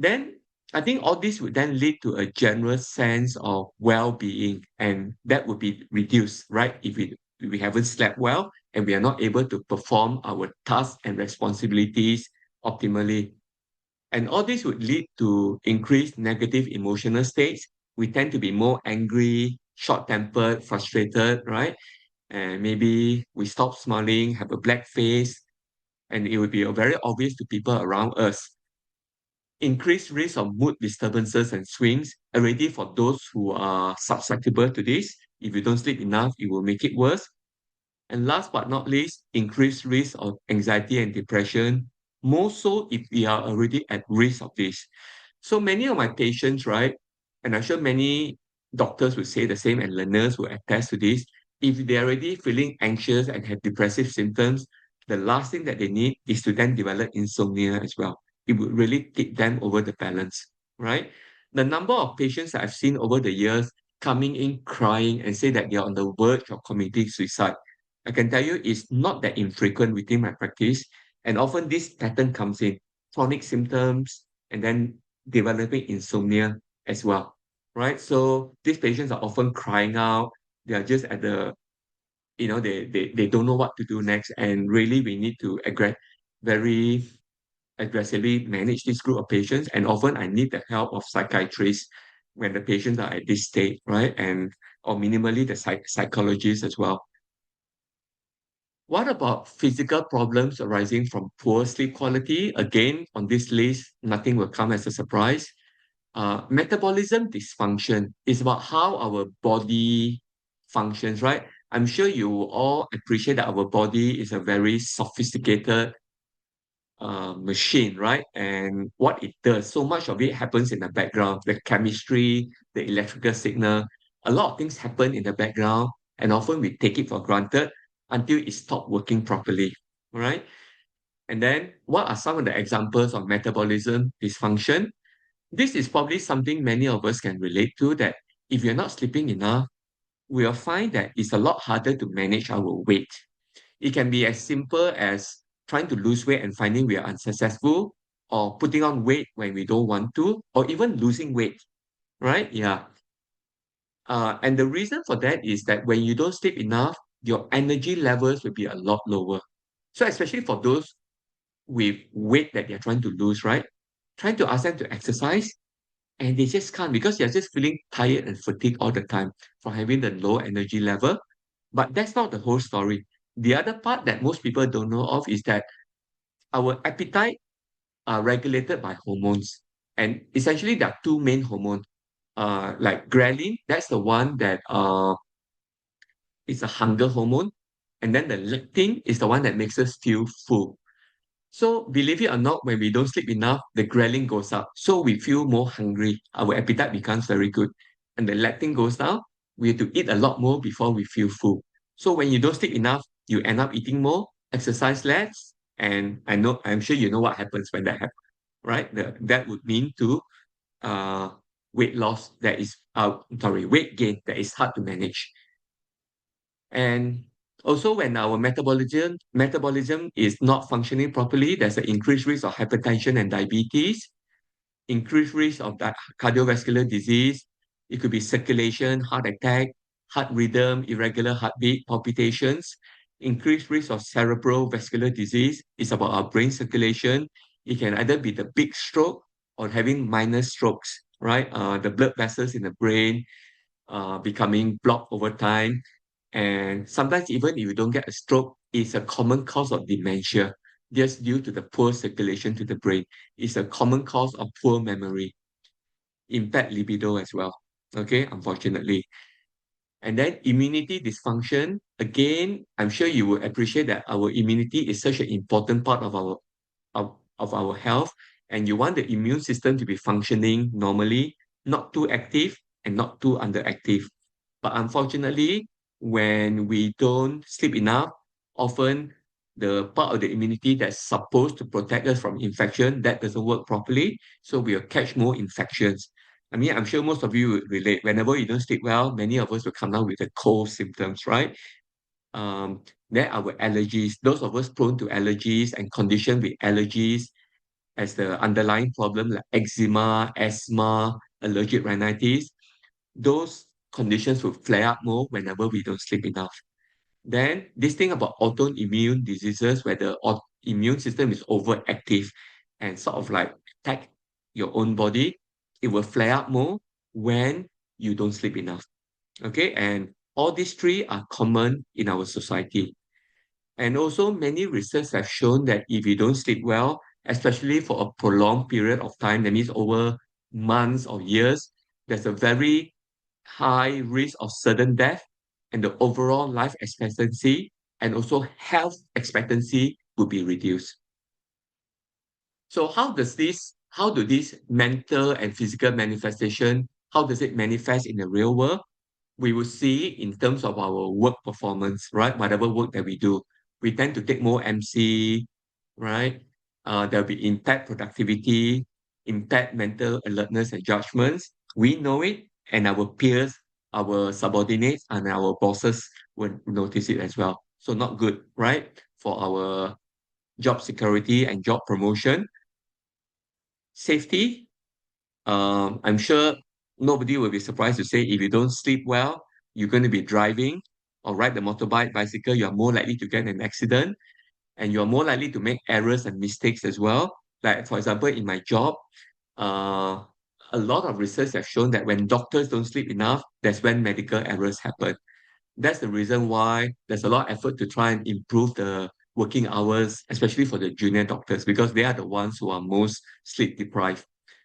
Then I think all this would then lead to a general sense of well-being, and that would be reduced, right? If we haven't slept well and we are not able to perform our tasks and responsibilities optimally. And all this would lead to increased negative emotional states. We tend to be more angry, short-tempered, frustrated, right? And maybe we stop smiling, have a black face, and it would be very obvious to people around us. Increased risk of mood disturbances and swings already for those who are susceptible to this. If you don't sleep enough, it will make it worse. And last but not least, increased risk of anxiety and depression, more so if we are already at risk of this. So many of my patients, right, and I'm sure many doctors will say the same and learners will attest to this. If they're already feeling anxious and have depressive symptoms, the last thing that they need is to then develop insomnia as well. It would really tip them over the balance, right? The number of patients that I've seen over the years coming in crying and say that they're on the verge of committing suicide, I can tell you it's not that infrequent within my practice. And often this pattern comes in chronic symptoms and then developing insomnia as well, right? So these patients are often crying out. They are just at they don't know what to do next. And really, we need to very aggressively manage this group of patients. And often I need the help of psychiatrists when the patients are at this state, right? And or minimally the psychologist as well. What about physical problems arising from poor sleep quality? Again, on this list, nothing will come as a surprise. Metabolism dysfunction is about how our body functions, right? I'm sure you all appreciate that our body is a very sophisticated machine, right? And what it does, so much of it happens in the background, the chemistry, the electrical signal, a lot of things happen in the background, and often we take it for granted until it stops working properly, right? And then what are some of the examples of metabolism dysfunction? This is probably something many of us can relate to, that if you're not sleeping enough, we'll find that it's a lot harder to manage our weight. It can be as simple as trying to lose weight and finding we are unsuccessful, or putting on weight when we don't want to, or even losing weight, right? Yeah. And the reason for that is that when you don't sleep enough, your energy levels will be a lot lower. So especially for those with weight that they're trying to lose, right? Trying to ask them to exercise, and they just can't because they're just feeling tired and fatigued all the time from having the low energy level. But that's not the whole story. The other part that most people don't know of is that our appetite are regulated by hormones. And essentially, there are two main hormones. Like ghrelin, that's the one that is a hunger hormone. And then the leptin is the one that makes us feel full. So believe it or not, when we don't sleep enough, the ghrelin goes up. So we feel more hungry. Our appetite becomes very good. And the leptin goes down. We have to eat a lot more before we feel full. So when you don't sleep enough, you end up eating more, exercise less. And I'm sure you know what happens when that happens, right? That would mean to uh, weight loss that is, weight gain that is hard to manage. And also, when our metabolism is not functioning properly, there's an increased risk of hypertension and diabetes, increased risk of cardiovascular disease. It could be circulation, heart attack, heart rhythm, irregular heartbeat, palpitations, increased risk of cerebral vascular disease. It's about our brain circulation. It can either be the big stroke or having minor strokes, right? The blood vessels in the brain becoming blocked over time. And sometimes, even if you don't get a stroke, it's a common cause of dementia just due to the poor circulation to the brain. It's a common cause of poor memory, impact libido as well. Okay, unfortunately. And then immunity dysfunction. Again, I'm sure you will appreciate that our immunity is such an important part of our health. And you want the immune system to be functioning normally, not too active and not too underactive. But unfortunately, when we don't sleep enough, often the part of the immunity that's supposed to protect us from infection, that doesn't work properly. So we'll catch more infections. I mean, I'm sure most of you would relate. Whenever you don't sleep well, many of us will come down with the cold symptoms, right? Then our allergies, those of us prone to allergies and conditioned with allergies as the underlying problem, like eczema, asthma, allergic rhinitis, those conditions will flare up more whenever we don't sleep enough. Then this thing about autoimmune diseases, where the immune system is overactive and sort of like attack your own body, it will flare up more when you don't sleep enough. Okay, and all these three are common in our society. And also, many research have shown that if you don't sleep well, especially for a prolonged period of time, that means over months or years, there's a very high risk of sudden death, and the overall life expectancy and also health expectancy will be reduced. So how do these mental and physical manifestation, how does it manifest in the real world? We will see in terms of our work performance, right? Whatever work that we do, we tend to take more MC, right? There'll be impact productivity, impact mental alertness and judgments. We know it, and our peers, our subordinates, and our bosses will notice it as well. So not good, right? For our job security and job promotion. Safety, I'm sure nobody will be surprised to say if you don't sleep well, you're going to be driving or ride the motorbike, bicycle, you're more likely to get an accident, and you're more likely to make errors and mistakes as well. Like, for example, in my job, uh, a lot of research have shown that when doctors don't sleep enough, that's when medical errors happen. That's the reason why there's a lot of effort to try and improve the working hours, especially for the junior doctors, because they are the ones who are most sleep deprived.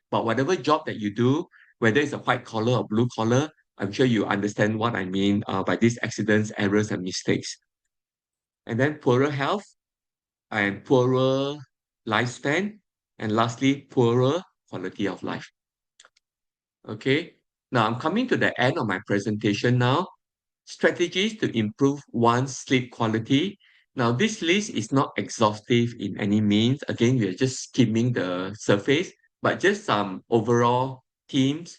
But whatever job that you do, whether it's a white collar or blue collar, I'm sure you understand what I mean by these accidents, errors, and mistakes. And then poorer health and poorer lifespan, and lastly, poorer quality of life. Okay, now I'm coming to the end of my presentation now. Strategies to improve one's sleep quality. Now, this list is not exhaustive in any means. Again, we are just skimming the surface, but just some overall themes.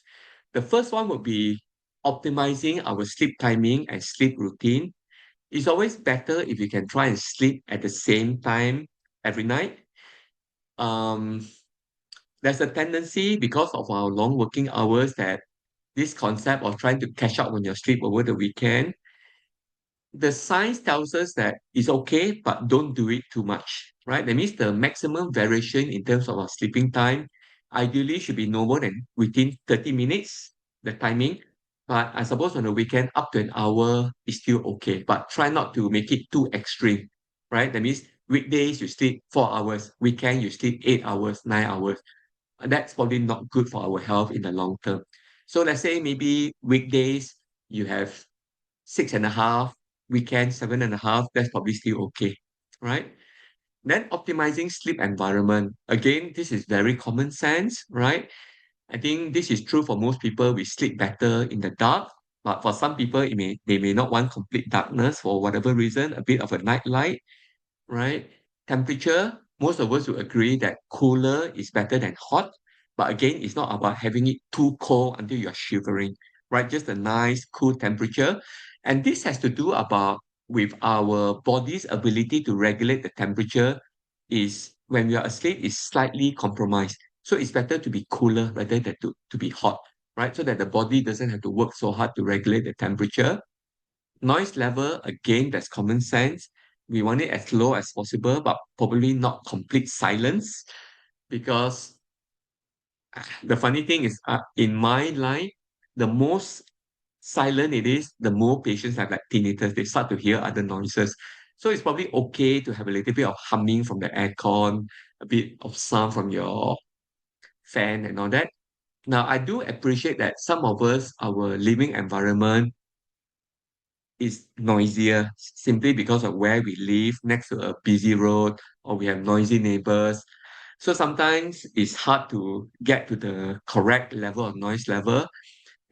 The first one would be optimizing our sleep timing and sleep routine. It's always better if you can try and sleep at the same time every night. Um, there's a tendency because of our long working hours that this concept of trying to catch up on your sleep over the weekend, the science tells us that it's okay, but don't do it too much, right? That means the maximum variation in terms of our sleeping time ideally should be no more than within 30 minutes, the timing. But I suppose on the weekend, up to an hour is still okay, but try not to make it too extreme, right? That means weekdays you sleep 4 hours, weekend you sleep 8 hours, 9 hours. That's probably not good for our health in the long term. So let's say maybe weekdays you have 6.5, weekend 7.5, that's probably still okay, right? Then optimizing sleep environment. Again, this is very common sense, right? I think this is true for most people. We sleep better in the dark, but for some people, they may not want complete darkness for whatever reason, a bit of a night light, right? Temperature, most of us will agree that cooler is better than hot. But again, it's not about having it too cold until you're shivering, right? Just a nice cool temperature. And this has to do about with our body's ability to regulate the temperature is when we are asleep is slightly compromised. So it's better to be cooler rather than to be hot, right? So that the body doesn't have to work so hard to regulate the temperature. Noise level, again, that's common sense. We want it as low as possible, but probably not complete silence. Because the funny thing is, in my line, the most silent it is, the more patients have like tinnitus. They start to hear other noises. So it's probably okay to have a little bit of humming from the aircon, a bit of sound from your fan and all that. Now, I do appreciate that some of us, our living environment is noisier simply because of where we live next to a busy road or we have noisy neighbors. So sometimes it's hard to get to the correct level of noise level.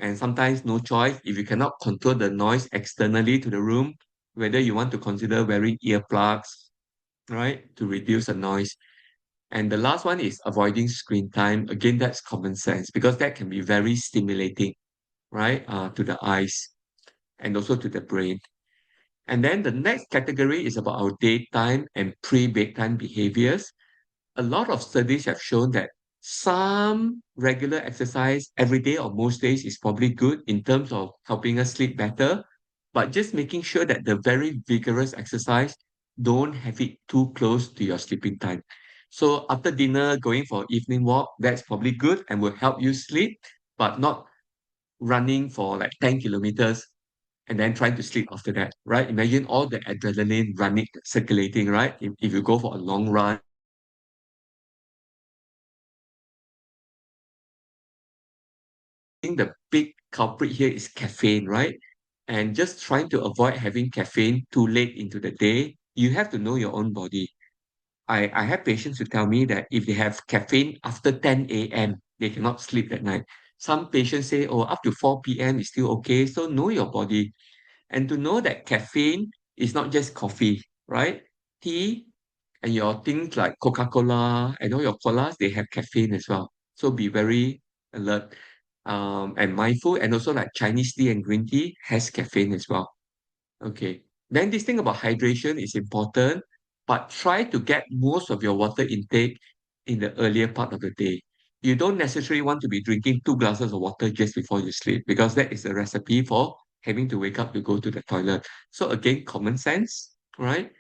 And sometimes no choice. If you cannot control the noise externally to the room, whether you want to consider wearing earplugs, right, to reduce the noise. And the last one is avoiding screen time. Again, that's common sense because that can be very stimulating, right, to the eyes and also to the brain. And then the next category is about our daytime and pre-bedtime behaviors. A lot of studies have shown that some regular exercise every day or most days is probably good in terms of helping us sleep better, but just making sure that the very vigorous exercise don't have it too close to your sleeping time. So after dinner, going for evening walk, that's probably good and will help you sleep, but not running for like 10 kilometers and then trying to sleep after that, right? Imagine all the adrenaline running, circulating, right? If you go for a long run, I think the big culprit here is caffeine, right? And just trying to avoid having caffeine too late into the day. You have to know your own body. I have patients who tell me that if they have caffeine after 10 a.m., they cannot sleep that night. Some patients say, oh, up to 4 p.m. is still okay. So know your body. And to know that caffeine is not just coffee, right? Tea and your things like Coca-Cola and all your colas, they have caffeine as well. So be very alert and mindful. And also like Chinese tea and green tea has caffeine as well. Okay. Then this thing about hydration is important, but try to get most of your water intake in the earlier part of the day. You don't necessarily want to be drinking 2 glasses of water just before you sleep because that is a recipe for having to wake up to go to the toilet. So again, common sense, right?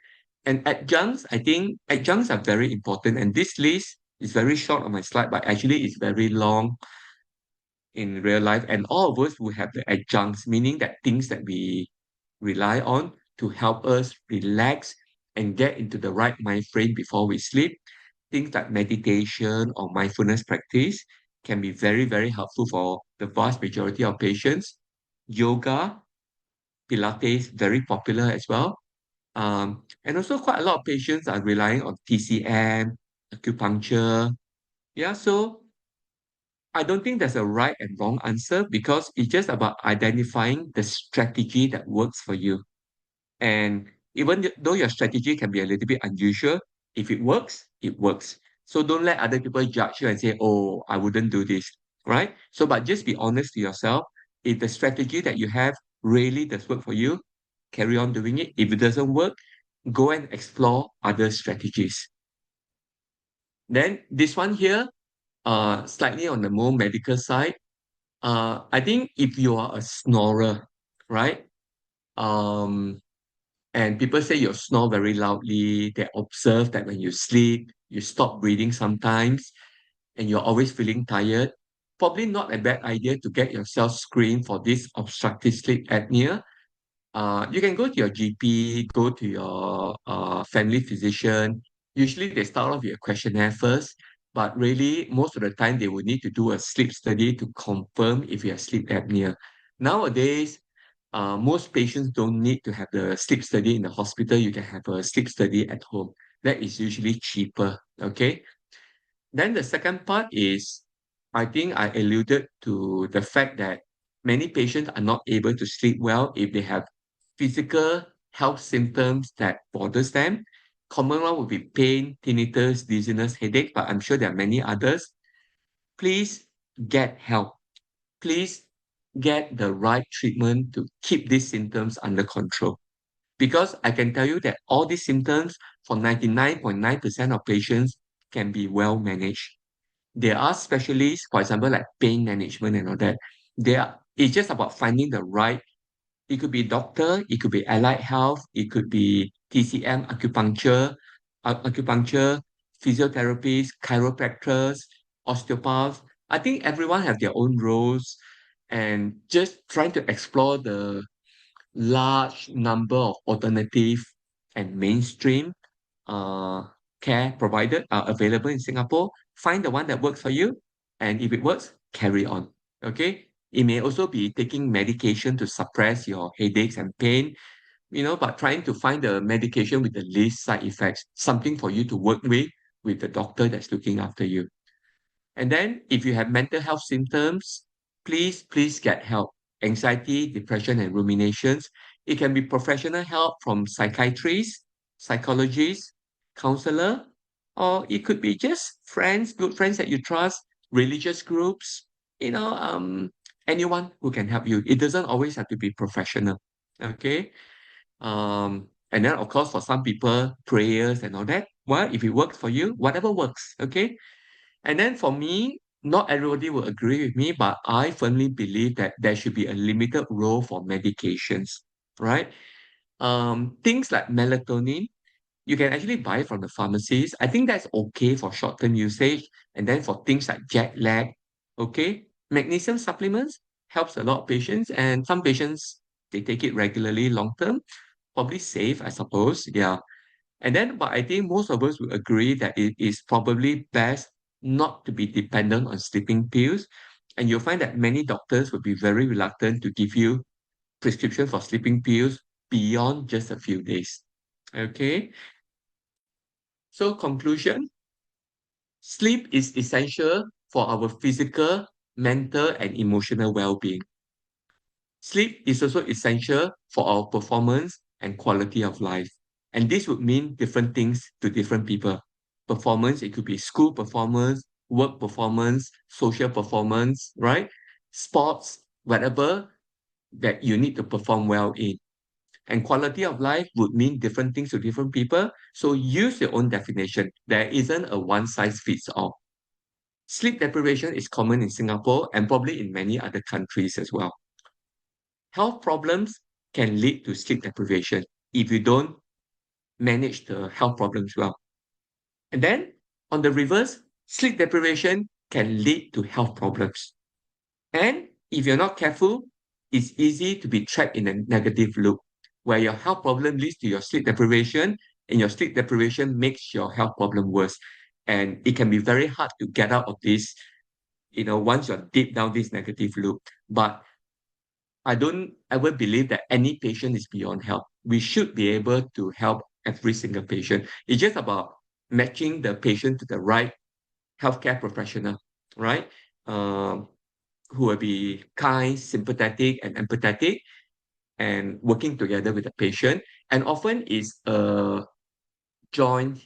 And adjuncts, I think adjuncts are very important. And this list is very short on my slide, but actually it's very long in real life. And all of us will have the adjuncts, meaning that things that we rely on to help us relax and get into the right mind frame before we sleep. Things like meditation or mindfulness practice can be very, very helpful for the vast majority of patients. Yoga, Pilates, very popular as well. And also quite a lot of patients are relying on TCM, acupuncture. Yeah, so I don't think there's a right and wrong answer because it's just about identifying the strategy that works for you. And even though your strategy can be a little bit unusual, if it works, it works. So don't let other people judge you and say, oh, I wouldn't do this, right? So, but just be honest to yourself. If the strategy that you have really does work for you, carry on doing it. If it doesn't work, go and explore other strategies. Then this one here, slightly on the more medical side, I think if you are a snorer, right? Um, and people say you snore very loudly. They observe that when you sleep, you stop breathing sometimes, and you're always feeling tired. Probably not a bad idea to get yourself screened for this obstructive sleep apnea. You can go to your GP, go to your family physician. Usually they start off with a questionnaire first, but really most of the time they will need to do a sleep study to confirm if you have sleep apnea. Nowadays, most patients don't need to have the sleep study in the hospital. You can have a sleep study at home. That is usually cheaper. Okay. Then the second part is, I think I alluded to the fact that many patients are not able to sleep well if they have physical health symptoms that bothers them. Common one would be pain, tinnitus, dizziness, headache, but I'm sure there are many others. Please get help. Please get the right treatment to keep these symptoms under control. Because I can tell you that all these symptoms for 99.9% of patients can be well managed. There are specialists, for example, like pain management and all that. It's just about finding the right, it could be doctor, it could be allied health, it could be TCM, acupuncture, physiotherapists, chiropractors, osteopaths. I think everyone have their own roles and just trying to explore the large number of alternative and mainstream uh, care provided are available in Singapore. Find the one that works for you, and if it works, carry on. Okay. It may also be taking medication to suppress your headaches and pain, but trying to find the medication with the least side effects, something for you to work with the doctor that's looking after you. And then if you have mental health symptoms, please get help. Anxiety, depression, and ruminations. It can be professional help from psychiatrists, psychologists, counselor, or it could be just friends, good friends that you trust, religious groups, anyone who can help you. It doesn't always have to be professional. Okay. And then of course for some people, prayers and all that. Well, if it works for you, whatever works. Okay. And then for me, not everybody will agree with me, but I firmly believe that there should be a limited role for medications, right? Things like melatonin, you can actually buy from the pharmacies. I think that's okay for short-term usage. And then for things like jet lag, okay, magnesium supplements helps a lot of patients, and some patients they take it regularly long-term, probably safe, I suppose. Yeah. And then, but I think most of us will agree that it is probably best not to be dependent on sleeping pills. And you'll find that many doctors will be very reluctant to give you prescription for sleeping pills beyond just a few days. Okay. So conclusion, sleep is essential for our physical, mental, and emotional well-being. Sleep is also essential for our performance and quality of life. And this would mean different things to different people. Performance, it could be school performance, work performance, social performance, right? Sports, whatever that you need to perform well in. And quality of life would mean different things to different people. So use your own definition. There isn't a one size fits all. Sleep deprivation is common in Singapore and probably in many other countries as well. Health problems can lead to sleep deprivation if you don't manage the health problems well. And then on the reverse, sleep deprivation can lead to health problems. And if you're not careful, it's easy to be trapped in a negative loop where your health problem leads to your sleep deprivation and your sleep deprivation makes your health problem worse. And it can be very hard to get out of this, once you're deep down this negative loop. But I don't ever believe that any patient is beyond help. We should be able to help every single patient. It's just about matching the patient to the right healthcare professional, right? Um, who will be kind, sympathetic, and empathetic, and working together with the patient. And often is a joint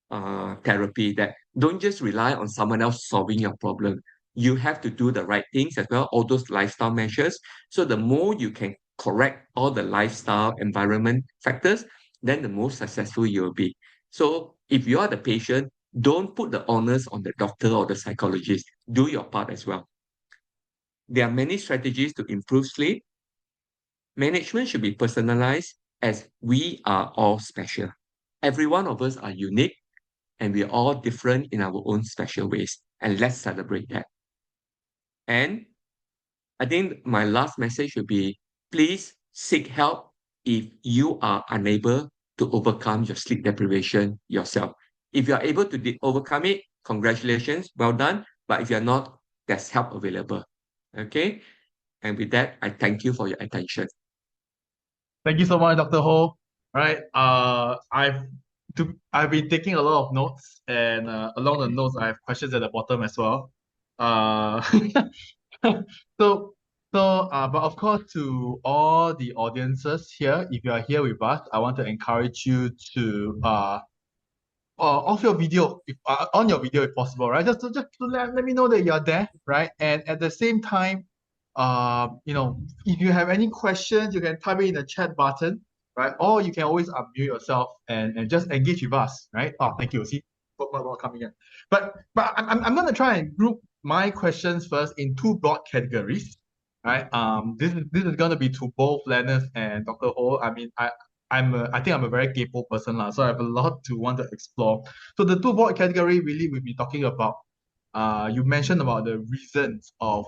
therapy that don't just rely on someone else solving your problem. You have to do the right things as well, all those lifestyle measures. So the more you can correct all the lifestyle environment factors, then the more successful you will be. So if you are the patient, don't put the onus on the doctor or the psychologist. Do your part as well. There are many strategies to improve sleep. Management should be personalized as we are all special. Every one of us are unique and we are all different in our own special ways. And let's celebrate that. And I think my last message should be please seek help if you are unable to overcome your sleep deprivation yourself. If you are able to overcome it, congratulations, well done. But if you're not, there's help available. Okay. And with that, I thank you for your attention. Thank you so much, Dr. Ho. Right. I've been taking a lot of notes, and along the notes, I have questions at the bottom as well. Uh, so but of course, to all the audiences here, if you are here with us, I want to encourage you to off your video if on your video if possible, right? Just to let me know that you're there, right? And at the same time, if you have any questions, you can type it in the chat button, right? Or you can always unmute yourself and just engage with us, right? Oh, thank you. See, more coming in. But I'm gonna try and group my questions first in two broad categories, right? This is gonna be to both Lennox and Dr. Ho. I mean, I think I'm a very capable person, so I have a lot to want to explore. So the two broad category really we'll be talking about. You mentioned about the reasons of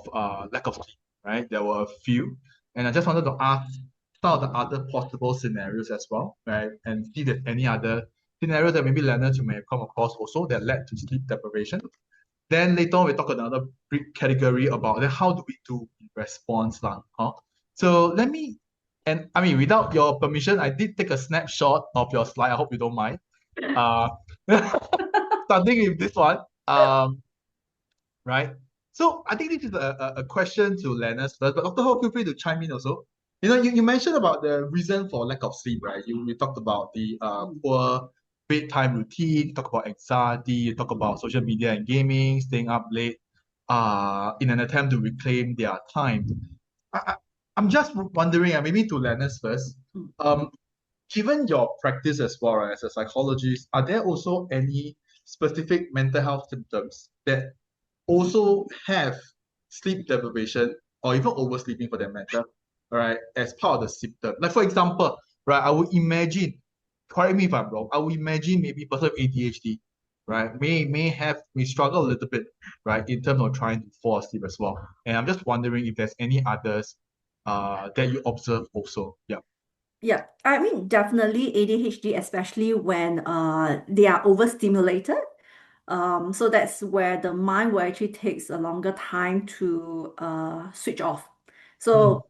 lack of sleep, right? There were a few, and I just wanted to ask some of the other possible scenarios as well, right? And see if there's any other scenarios that maybe learners you may have come across also that led to sleep deprivation. Then later on, we talk another big category about then how do we do in response, huh? So let me, and I mean, without your permission, I did take a snapshot of your slide. I hope you don't mind. Uh, Starting with this one, right? So I think this is a question to Lennox first, but Dr. Ho, feel free to chime in also. You mentioned about the reason for lack of sleep, right? You talked about the poor bedtime routine, you talk about anxiety, you talk about social media and gaming, staying up late, in an attempt to reclaim their time. I, I'm just wondering, maybe to Lennox first, um, given your practice as well, right, as a psychologist, are there also any specific mental health symptoms that also have sleep deprivation or even oversleeping for that matter, right, as part of the symptom? Like for example, right, I would imagine, correct me if I'm wrong, I would imagine maybe person with ADHD, right, may struggle a little bit, right, in terms of trying to fall asleep as well. And I'm just wondering if there's any others that you observe also. Yeah. Yeah, I mean, definitely ADHD, especially when they are overstimulated. So that's where the mind will actually takes a longer time to switch off. Mm, So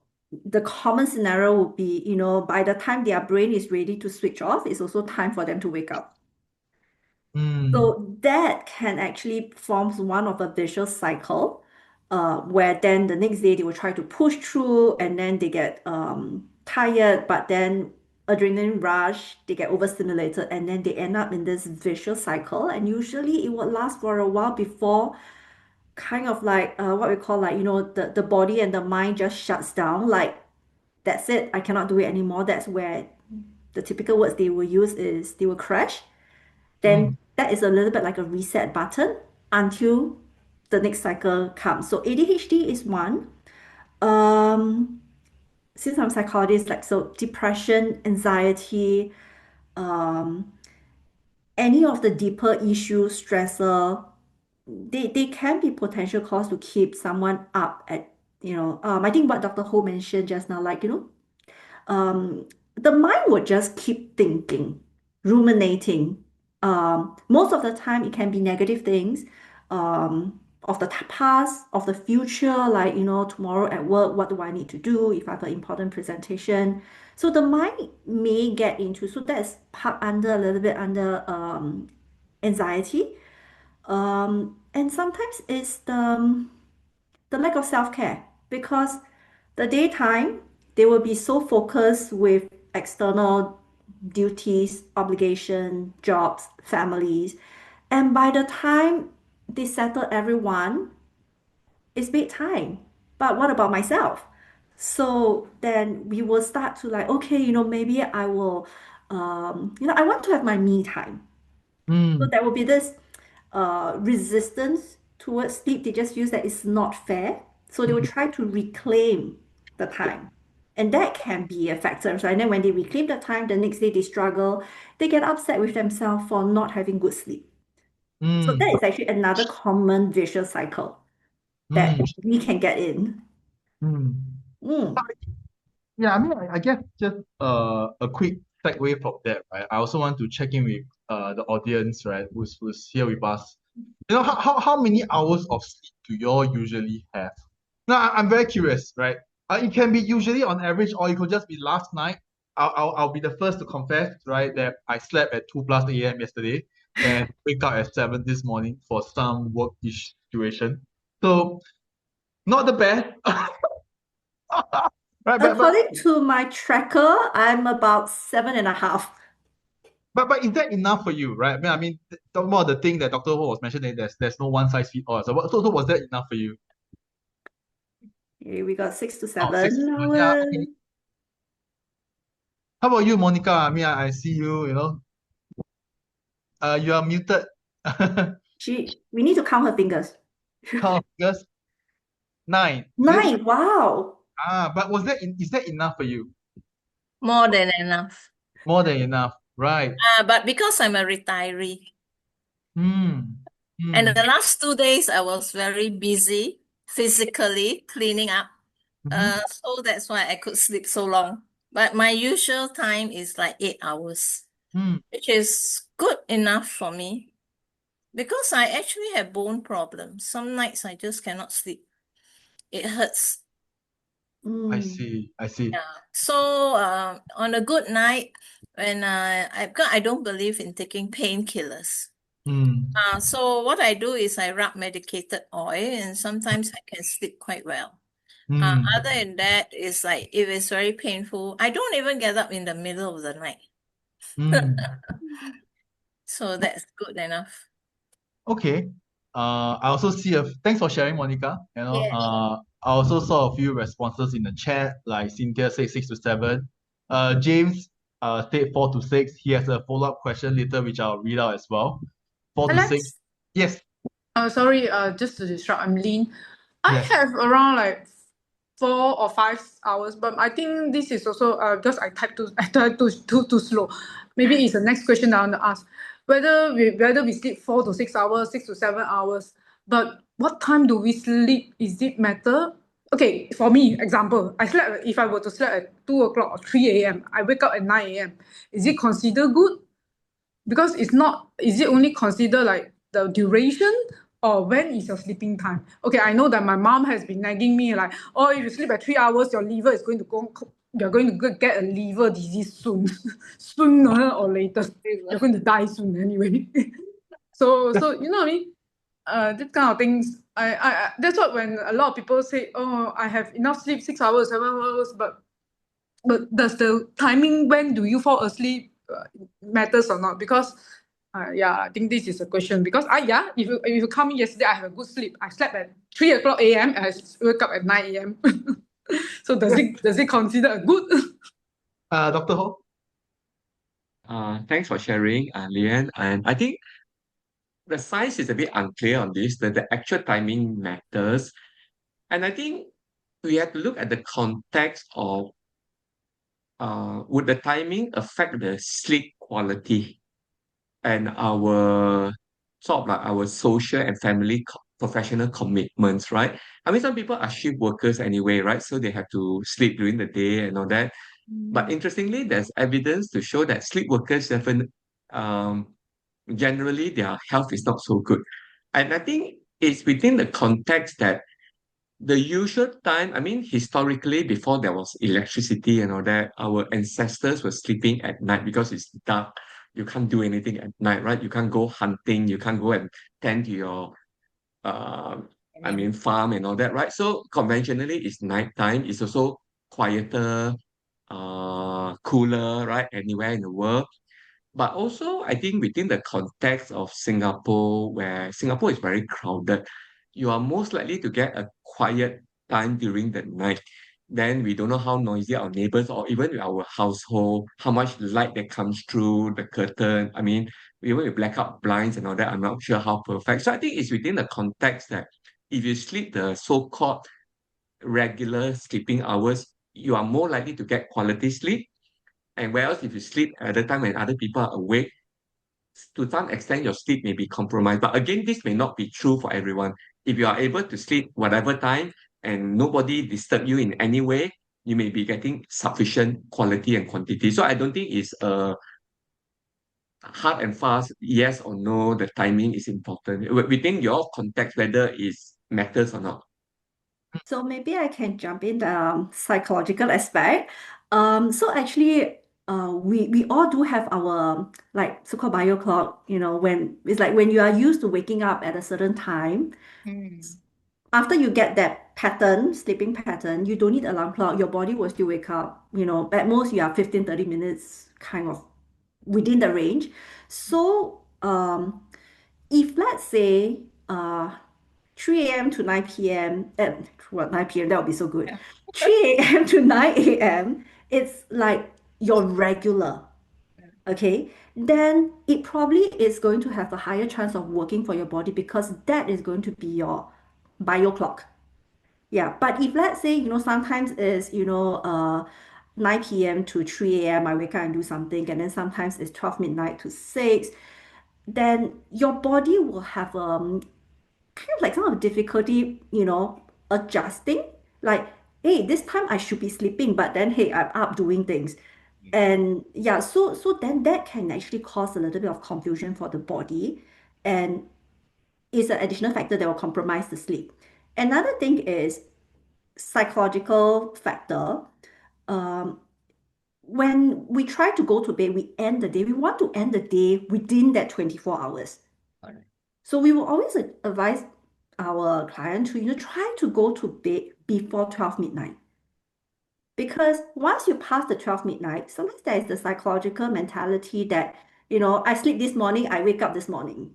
the common scenario would be, by the time their brain is ready to switch off, it's also time for them to wake up. mm, So that can actually forms one of a vicious cycle, where then the next day they will try to push through and then they get tired, but then adrenaline rush, they get overstimulated, and then they end up in this vicious cycle. And usually it will last for a while before kind of like what we call like, the body and the mind just shuts down. Like, that's it, I cannot do it anymore. That's where the typical words they will use is they will crash. Then mm, that is a little bit like a reset button until the next cycle comes. So ADHD is one. Um, since I'm a psychologist, like so depression, anxiety, um, any of the deeper issues, stressor, they can be potential cause to keep someone up at, I think what Dr. Ho mentioned just now, like, um, the mind would just keep thinking, ruminating. Most of the time, it can be negative things, of the past, of the future, like, tomorrow at work, what do I need to do if I have an important presentation? So the mind may get into, so that's part under a little bit under anxiety. And sometimes it's the lack of self-care because the daytime they will be so focused with external duties, obligation, jobs, families, and by the time they settle everyone, it's bedtime. But what about myself? So then we will start to like, okay, maybe I will, I want to have my me time. So Mm, there will be this resistance towards sleep. They just use that it's not fair. So they will mm, try to reclaim the time. And that can be a factor. So and then when they reclaim the time, the next day they struggle. They get upset with themselves for not having good sleep. So that mm, is actually another common vicious cycle that mm, we can get in. mm. Mm. Yeah, I mean, I guess just a quick segue from that, right? I also want to check in with the audience, right, who's here with us. How many hours of sleep do you all usually have? Now, I'm very curious, right? It can be usually on average, or it could just be last night. I'll be the first to confess, right, that I slept at 2 plus a.m. yesterday and wake up at 7 this morning for some work-ish situation. So, not the best. Right, but According to my tracker, I'm about 7.5. But is that enough for you, right? Talking about the thing that Dr. Ho was mentioning, there's no one size fits all. So was that enough for you? Okay, we got six to Oh, six. seven Yeah, hours. okay. How about you, Monica? I see you, you are muted. We need to count her fingers. Count just 9. Is it? 9, wow. But is that enough for you? More than enough. More than enough, right? But because I'm a retiree, Hmm. and Hmm. the last 2 days I was very busy physically cleaning up. Mm-hmm. So that's why I could sleep so long. But my usual time is like 8 hours, Hmm. which is good enough for me because I actually have bone problems. Some nights I just cannot sleep. It hurts. I Mm. see. I see. Yeah. So on a good night, when I don't believe in taking painkillers. Hmm. So what I do is I rub medicated oil, and sometimes I can sleep quite well. Hmm. Other than that, it's like if it's very painful, I don't even get up in the middle of the night. Hmm. So that's good enough. Okay. I also see thanks for sharing, Monica. Yeah. I also saw a few responses in the chat, like Cynthia said 6 to 7. James said 4 to 6. He has a follow-up question later, which I'll read out as well. 4 to 6. Alex, Yes, sorry, just to disrupt, I'm Lynn. I yes. have around like 4 or 5 hours, but I think this is also because I type too slow. Maybe it's the next question I want to ask. Whether we sleep 4 to 6 hours, 6 to 7 hours, but what time do we sleep? Is it matter? Okay, for me, example, if I were to sleep at 2 o'clock or 3 a.m., I wake up at 9 a.m. Is it considered good? Because it's not, is it only consider like the duration or when is your sleeping time? Okay, I know that my mom has been nagging me like, oh, if you sleep at 3 hours, your liver is going to go, you're going to get a liver disease soon, sooner or later. You're going to die soon anyway. So you know what I mean? This kind of things. That's what when a lot of people say, oh, I have enough sleep, 6 hours, 7 hours, but does the timing when do you fall asleep matters or not? Because yeah, I think this is a question. Because if you come in yesterday, I have a good sleep. I slept at 3 o'clock a.m. and I wake up at 9 a.m. So does it consider a good? Dr. Ho? Thanks for sharing, Lian. And I think the science is a bit unclear on this, that the actual timing matters. And I think we have to look at the context of would the timing affect the sleep quality and our sort of like our social and family professional commitments, right? I mean, some people are shift workers anyway, right? So they have to sleep during the day and all that. But interestingly, there's evidence to show that sleep workers um, generally their health is not so good. And I think it's within the context that the usual time, I mean, historically, before there was electricity and all that, our ancestors were sleeping at night because it's dark. you can't do anything at night, right? You can't go hunting, you can't go and tend to your uh, farm and all that, right? So conventionally, it's nighttime. It's also quieter, cooler, right? Anywhere in the world. But also, I think within the context of Singapore, where Singapore is very crowded, you are most likely to get a quiet time during the night. Then we don't know how noisy our neighbors or even our household, how much light that comes through the curtain. I mean, even with blackout blinds and all that, I'm not sure how perfect. So I think it's within the context that if you sleep the so-called regular sleeping hours, you are more likely to get quality sleep. And whereas if you sleep at the time when other people are awake, to some extent your sleep may be compromised. But again, this may not be true for everyone. If you are able to sleep whatever time and nobody disturb you in any way, you may be getting sufficient quality and quantity. So I don't think it's a hard and fast yes or no, the timing is important. Within your context, whether it matters or not. So maybe I can jump in the psychological aspect. So actually, we all do have our like so-called bio clock, when it's like when you are used to waking up at a certain time, after you get that pattern, sleeping pattern, you don't need alarm clock, your body will still wake up. At most you are 15, 30 minutes kind of within the range. So if let's say 3 a.m. to 9 p.m. 9 p.m. that would be so good. 3 a.m. to 9 a.m. it's like your regular, okay? Then it probably is going to have a higher chance of working for your body because that is going to be your bio clock. Yeah, but if let's say, sometimes it's, 9 p.m. to 3 a.m. I wake up and do something, and then sometimes it's 12 midnight to 6, then your body will have kind of like some of difficulty, adjusting. Like, hey, this time I should be sleeping, but then hey, I'm up doing things. And yeah, so then that can actually cause a little bit of confusion for the body, and it's an additional factor that will compromise the sleep. Another thing is psychological factor. When we try to go to bed, we end the day. We want to end the day within that 24 hours. So we will always advise our client to try to go to bed before 12 midnight. Because once you pass the 12 midnight, sometimes there is the psychological mentality that, I sleep this morning, I wake up this morning.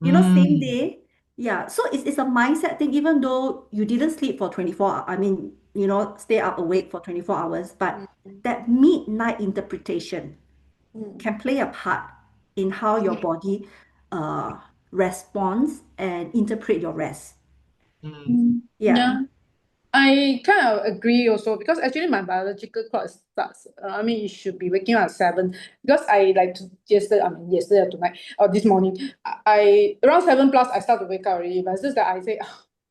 Same day. Yeah. So it's a mindset thing, even though you didn't sleep for 24 hours, stay up awake for 24 hours, but that midnight interpretation can play a part in how your body responds and interpret your rest. Yeah. I kind of agree also because actually my biological clock starts. It should be waking up at 7 because I like to yesterday or tonight or this morning. I around 7 plus I start to wake up already, but it's just that I say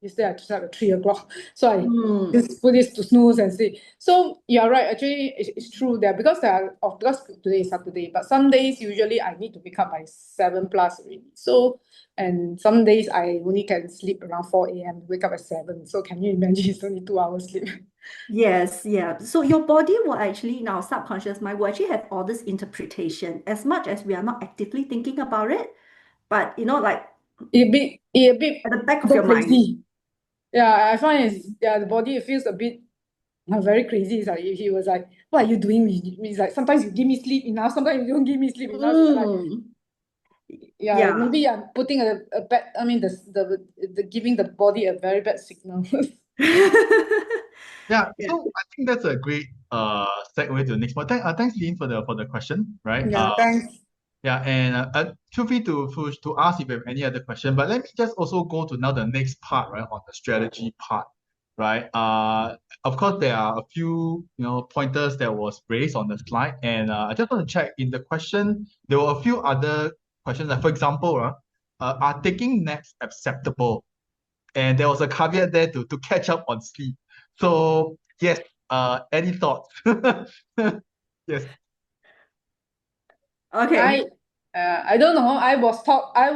yesterday I slept at 3 o'clock, so I just put this to snooze and sleep. So you're right. Actually, it's true that because today is Saturday, but some days usually I need to wake up by 7 plus already. So. And some days I only can sleep around 4 a.m. wake up at 7. So can you imagine it's only 2 hours sleep? Yes, yeah. So your body will actually, in our subconscious mind, will actually have all this interpretation as much as we are not actively thinking about it. But like a bit at the back of your mind. crazy. Yeah, I find the body feels a bit very crazy. It's like he was like, what are you doing? It's like sometimes you give me sleep enough, sometimes you don't give me sleep enough. It's like, Yeah. maybe I'm putting a bad, the giving the body a very bad signal. Yeah, so I think that's a great segue to the next point. Thanks, Lynn, for the question, right? Thanks. Yeah, and feel free to ask if you have any other question. But let me just also go to now the next part, right, on the strategy part, right? Of course, there are a few pointers that was raised on the slide, and I just want to check in the question. There were a few other questions, like for example, are taking naps acceptable? And there was a caveat there to catch up on sleep. So yes, any thoughts? Yes. Okay. I don't know. I was taught. I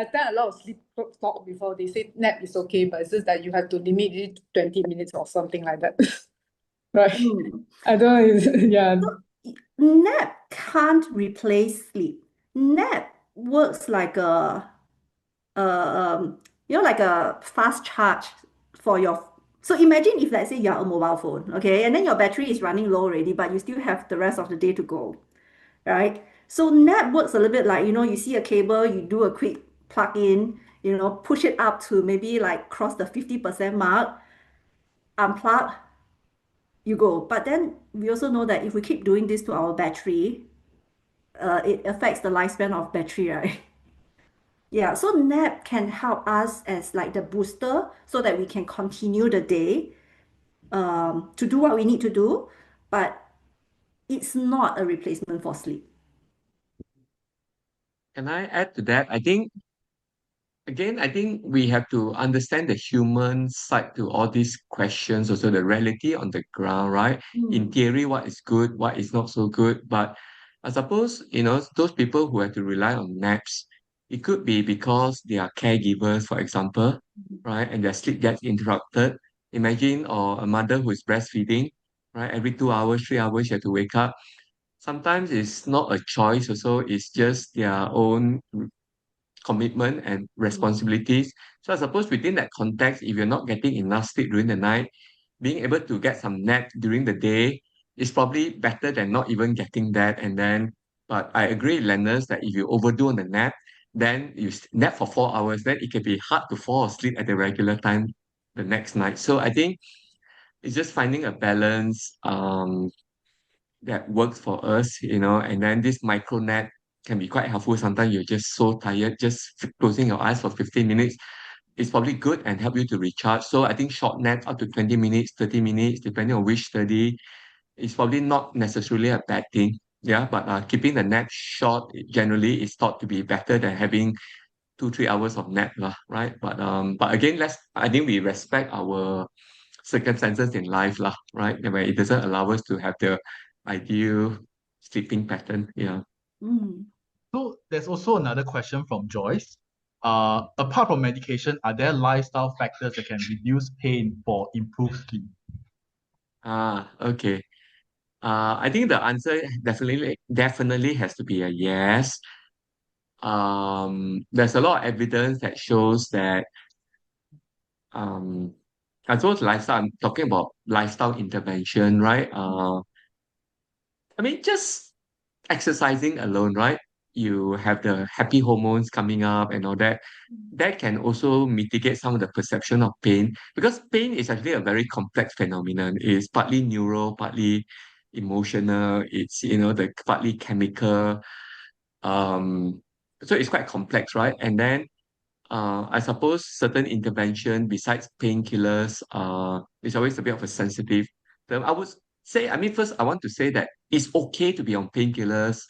attend a lot of sleep talk before. They say nap is okay, but it's just that you have to limit it to 20 minutes or something like that. Right. I don't know. Yeah. nap can't replace sleep. Nap works like a like a fast charge for your. So imagine if, let's say, you're a mobile phone, okay, and then your battery is running low already, but you still have the rest of the day to go, right? So nap works a little bit like, you see a cable, you do a quick plug in, push it up to maybe like cross the 50% mark, unplug, you go. But then we also know that if we keep doing this to our battery, it affects the lifespan of battery, right? Yeah, so nap can help us as like the booster so that we can continue the day to do what we need to do, but it's not a replacement for sleep. Can I add to that? I think we have to understand the human side to all these questions, also the reality on the ground, right? In Mm, theory, what is good, what is not so good. But I suppose, those people who have to rely on naps, it could be because they are caregivers, for example, right? And their sleep gets interrupted. Imagine, or a mother who is breastfeeding, right? Every 2 hours, 3 hours, you have to wake up. Sometimes it's not a choice, also, it's just their own commitment and mm, responsibilities. So I suppose within that context, if you're not getting enough sleep during the night, being able to get some nap during the day is probably better than not even getting that. And then, but I agree, Leonard, that if you overdo on the nap, then nap for 4 hours, then it can be hard to fall asleep at the regular time the next night. So I think it's just finding a balance. That works for us, and then this micro nap can be quite helpful. Sometimes you're just so tired, just closing your eyes for 15 minutes is probably good and help you to recharge. So I think short nap up to 20 minutes, 30 minutes, depending on which study, is probably not necessarily a bad thing. Yeah, but keeping the nap short generally is thought to be better than having 2, 3 hours of nap, lah, right? But again, I think we respect our circumstances in life, lah, right? Where it doesn't allow us to have the ideal sleeping pattern. Yeah. mm. So there's also another question from Joyce. Apart from medication, are there lifestyle factors that can reduce pain for improved sleep? Okay. I think the answer definitely has to be a yes. There's a lot of evidence that shows that um, I suppose lifestyle. I'm talking about lifestyle intervention, right? I mean, just exercising alone, right? You have the happy hormones coming up and all that. That can also mitigate some of the perception of pain because pain is actually a very complex phenomenon. It's partly neural, partly emotional. It's the partly chemical. Um, so it's quite complex, right? And then I suppose certain intervention besides painkillers is always a bit of a sensitive term. I would say, I mean, first I want to say that it's okay to be on painkillers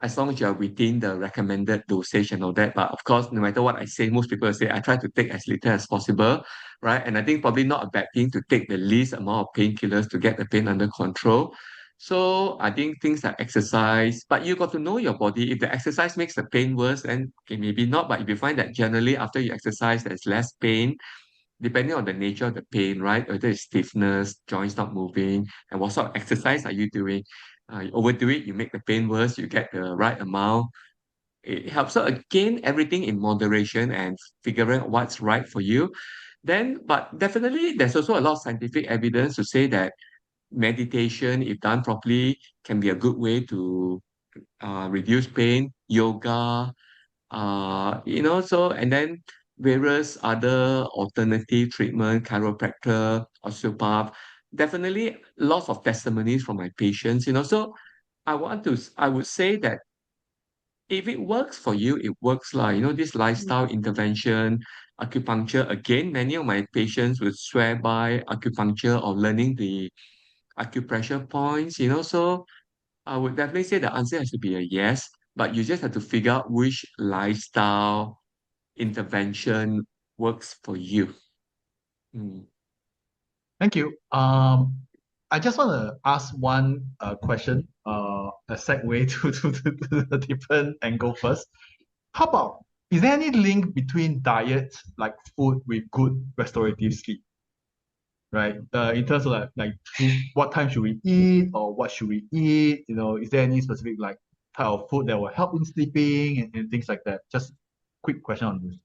as long as you're within the recommended dosage and all that. But of course, no matter what I say, most people say I try to take as little as possible, right? And I think probably not a bad thing to take the least amount of painkillers to get the pain under control. So I think things like exercise, but you got to know your body. If the exercise makes the pain worse, then okay, maybe not. But if you find that generally after you exercise, there's less pain, depending on the nature of the pain, right? Whether it's stiffness, joints not moving, and what sort of exercise are you doing? You overdo it, you make the pain worse, you get the right amount. It helps. So again, everything in moderation and figuring out what's right for you. Then, but definitely there's also a lot of scientific evidence to say that meditation, if done properly, can be a good way to reduce pain. Yoga, so and then various other alternative treatment, chiropractor, osteopath, definitely lots of testimonies from my patients. So I would say that if it works for you, it works lah. This lifestyle intervention, acupuncture, again, many of my patients would swear by acupuncture or learning the acupressure points. So I would definitely say the answer has to be a yes, but you just have to figure out which lifestyle intervention works for you. Mm. Thank you. I just want to ask one question, a segue to the different angle first. How about, is there any link between diet, like food, with good restorative sleep? right? In terms of what time should we eat or what should we eat? Is there any specific type of food that will help in sleeping and things like that? Just quick question on this.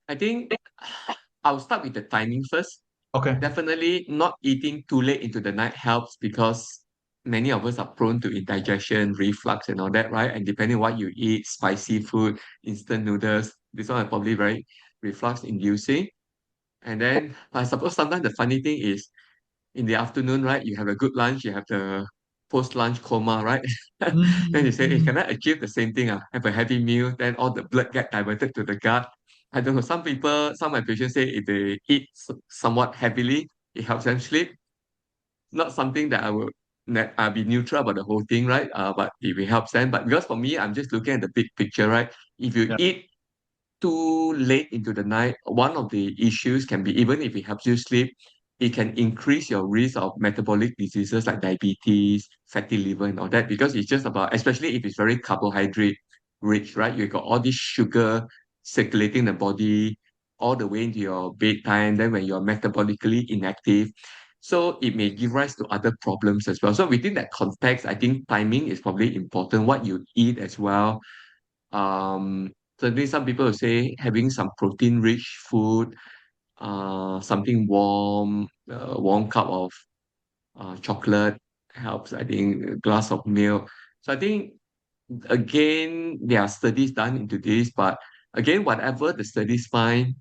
I think I'll start with the timing first. Okay. Definitely not eating too late into the night helps because many of us are prone to indigestion, reflux, and all that, right? And depending on what you eat, spicy food, instant noodles, this one are probably very reflux inducing. And then I suppose sometimes the funny thing is in the afternoon, right? You have a good lunch, you have the post-lunch coma, right? Then you say, hey, can I achieve the same thing? Have a heavy meal, then all the blood get diverted to the gut. I don't know. Some people, some of my patients say if they eat somewhat heavily, it helps them sleep. Not something that I would be neutral about the whole thing, right? But if it helps them. But because for me, I'm just looking at the big picture, right? If you Yeah. eat too late into the night, one of the issues can be even if it helps you sleep, it can increase your risk of metabolic diseases like diabetes, fatty liver, and all that because it's just about, especially if it's very carbohydrate rich, right? You got all this sugar circulating the body all the way into your bedtime. Then when you're metabolically inactive, so it may give rise to other problems as well. So within that context, I think timing is probably important. What you eat as well. Certainly some people will say having some protein-rich food, something warm, warm cup of chocolate helps. I think a glass of milk. So I think again, there are studies done into this, but again, whatever the studies find,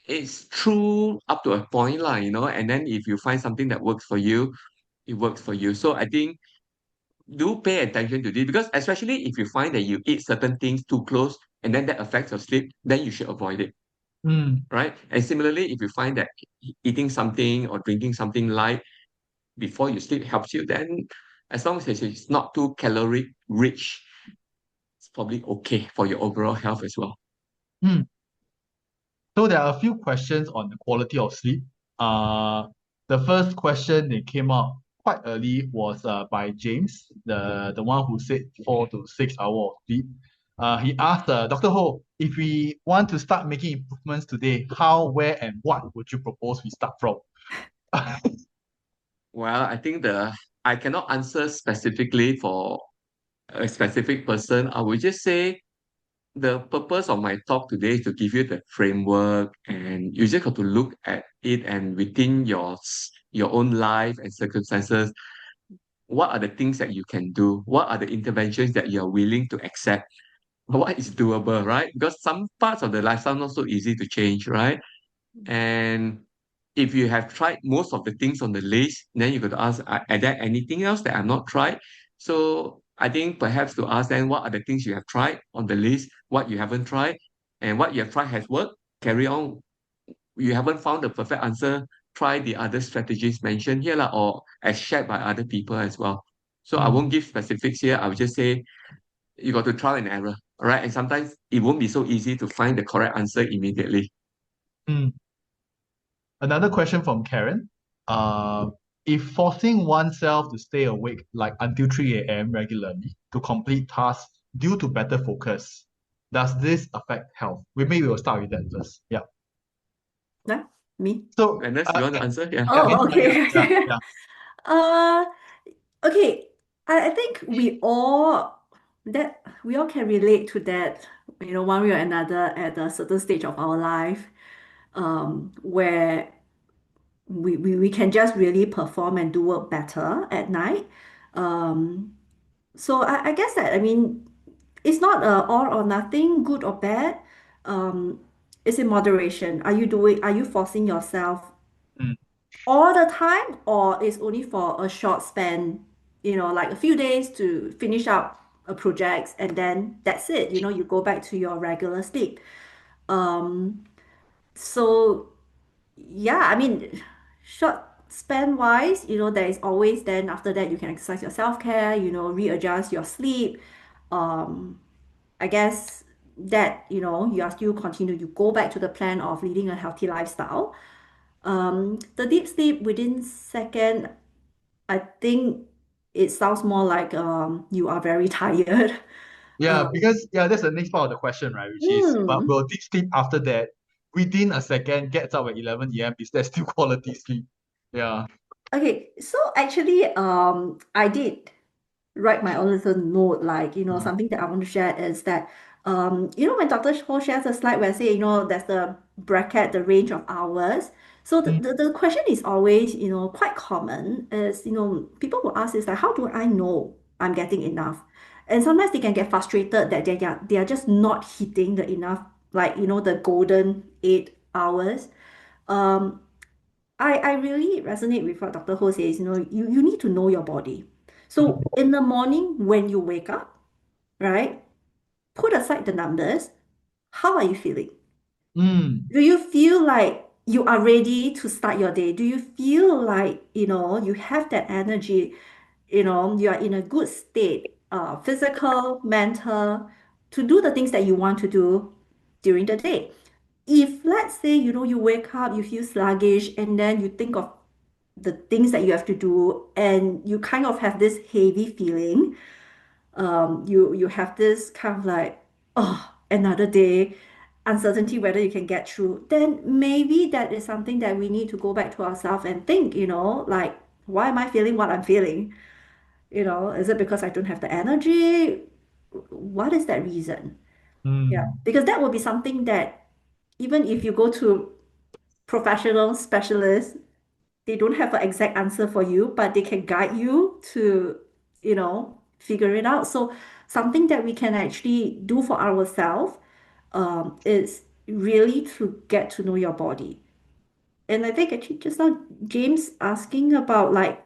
it's true up to a point, lah, and then if you find something that works for you, it works for you. So I think do pay attention to this because especially if you find that you eat certain things too close and then that affects your sleep, then you should avoid it, right? And similarly, if you find that eating something or drinking something light before you sleep helps you, then as long as it's not too caloric rich, it's probably okay for your overall health as well. So there are a few questions on the quality of sleep. The first question that came up quite early was by James, the one who said 4 to 6 hours of sleep. He asked Dr. Ho, if we want to start making improvements today, how, where, and what would you propose we start from? Well, I think I cannot answer specifically for a specific person. I would just say the purpose of my talk today is to give you the framework, and you just have to look at it and within your own life and circumstances, what are the things that you can do? What are the interventions that you're willing to accept? What is doable, right? Because some parts of the lifestyle not so easy to change, right? And if you have tried most of the things on the list, then you got to ask, are there anything else that I've not tried? So I think perhaps to ask them what are the things you have tried on the list, what you haven't tried, and what you have tried has worked, carry on. You haven't found the perfect answer, try the other strategies mentioned here, or as shared by other people as well. So I won't give specifics here. I will just say you got to trial and error, all right? And sometimes it won't be so easy to find the correct answer immediately. Another question from Karen. If forcing oneself to stay awake until 3 a.m. regularly to complete tasks due to better focus, does this affect health? Maybe we'll start with that first. Yeah. Yeah, me. So, Unless you want to answer, yeah. Oh, okay. yeah. Uh, okay. I think we all can relate to that, one way or another at a certain stage of our life, where we can just really perform and do work better at night. So I guess that, I mean, it's not all or nothing, good or bad. Um, it's in moderation. Are you forcing yourself Mm. all the time, or is only for a short span, like a few days to finish up a project and then that's it, you go back to your regular sleep. So yeah, I mean, short span wise, there is always, then after that you can exercise your self-care, readjust your sleep. I guess that, you are still continue, you go back to the plan of leading a healthy lifestyle. The deep sleep within second, I think it sounds more like you are very tired. Yeah, because that's the next part of the question, right? Which is, but Hmm. will deep sleep after that within a second gets up at 11 a.m. Is that still quality sleep? Yeah. Okay, so actually, I did write my own little note, like, Mm. something that I want to share is that, when Dr. Ho shares a slide where say, there's the bracket, the range of hours. So the, Mm. the question is always, quite common is, people will ask is like, how do I know I'm getting enough? And sometimes they can get frustrated that they are just not hitting the enough, like, the golden 8 hours. Um, I really resonate with what Dr. Ho says, you need to know your body. So in the morning when you wake up, right, put aside the numbers, how are you feeling? Mm. Do you feel like you are ready to start your day? Do you feel like, you have that energy, you are in a good state, physical, mental, to do the things that you want to do during the day? If let's say, you wake up, you feel sluggish, and then you think of the things that you have to do, and you kind of have this heavy feeling, you have this kind of like, oh, another day, uncertainty whether you can get through, then maybe that is something that we need to go back to ourselves and think, like, why am I feeling what I'm feeling? Is it because I don't have the energy? What is that reason? Yeah, Mm. because that will be something that even if you go to professional specialists, they don't have an exact answer for you, but they can guide you to, figure it out. So something that we can actually do for ourselves, is really to get to know your body. And I think actually just now James asking about like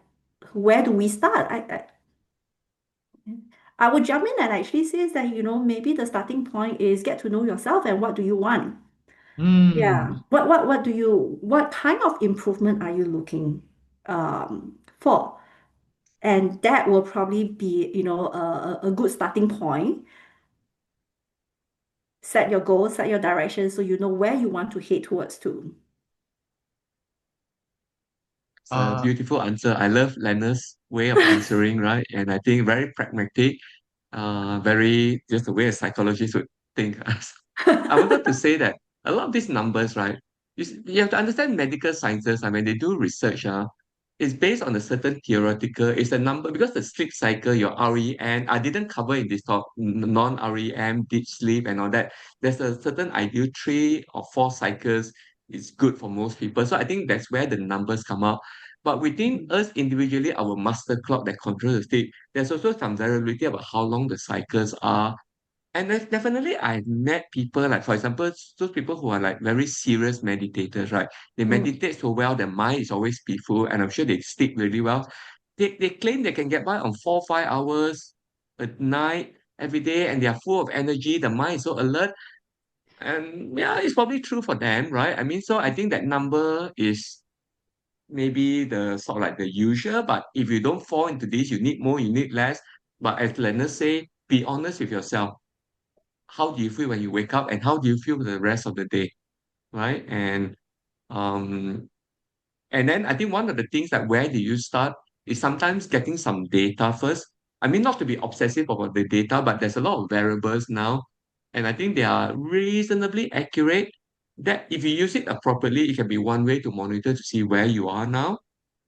where do we start? I would jump in and actually says that, maybe the starting point is get to know yourself and what do you want? Yeah. Mm. What kind of improvement are you looking for? And that will probably be, a good starting point. Set your goals, set your direction so you know where you want to head towards to. It's a Uh, beautiful answer. I love Leonard's way of answering, right? And I think very pragmatic, very just the way a psychologist would think. I wanted to say that a lot of these numbers, right? You have to understand medical sciences. I mean, they do research. It's based on a certain theoretical. It's a number because the sleep cycle, your REM. I didn't cover in this talk non-REM, deep sleep, and all that. There's a certain ideal 3 or 4 cycles is good for most people. So I think that's where the numbers come out. But within us individually, our master clock that controls the sleep, there's also some variability about how long the cycles are. And there's definitely I've met people like, for example, those people who are like very serious meditators, right? They Mm, meditate so well, their mind is always peaceful, and I'm sure they sleep really well. They claim they can get by on 4 or 5 hours a night every day, and they are full of energy. The mind is so alert, and yeah, it's probably true for them, right? I mean, so I think that number is maybe the sort of like the usual, but if you don't fall into this, you need more, you need less. But as Leonard say, be honest with yourself. How do you feel when you wake up, and how do you feel the rest of the day, right? Um and then I think one of the things that where do you start is sometimes getting some data first. I mean, not to be obsessive about the data, but there's a lot of variables now, and I think they are reasonably accurate. That if you use it appropriately, it can be one way to monitor to see where you are now,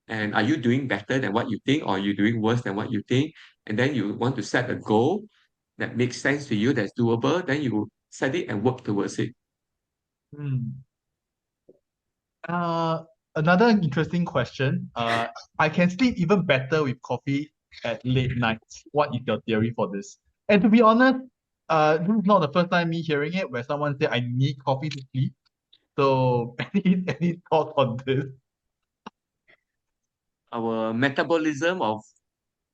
and are you doing better than what you think, or are you doing worse than what you think? And then you want to set a goal that makes sense to you, that's doable, then you set it and work towards it. mm. Uh, Another interesting question. I can sleep even better with coffee at late nights. What is your theory for this? And to be honest, this is not the first time me hearing it where someone said I need coffee to sleep. So any thoughts on this? Our metabolism of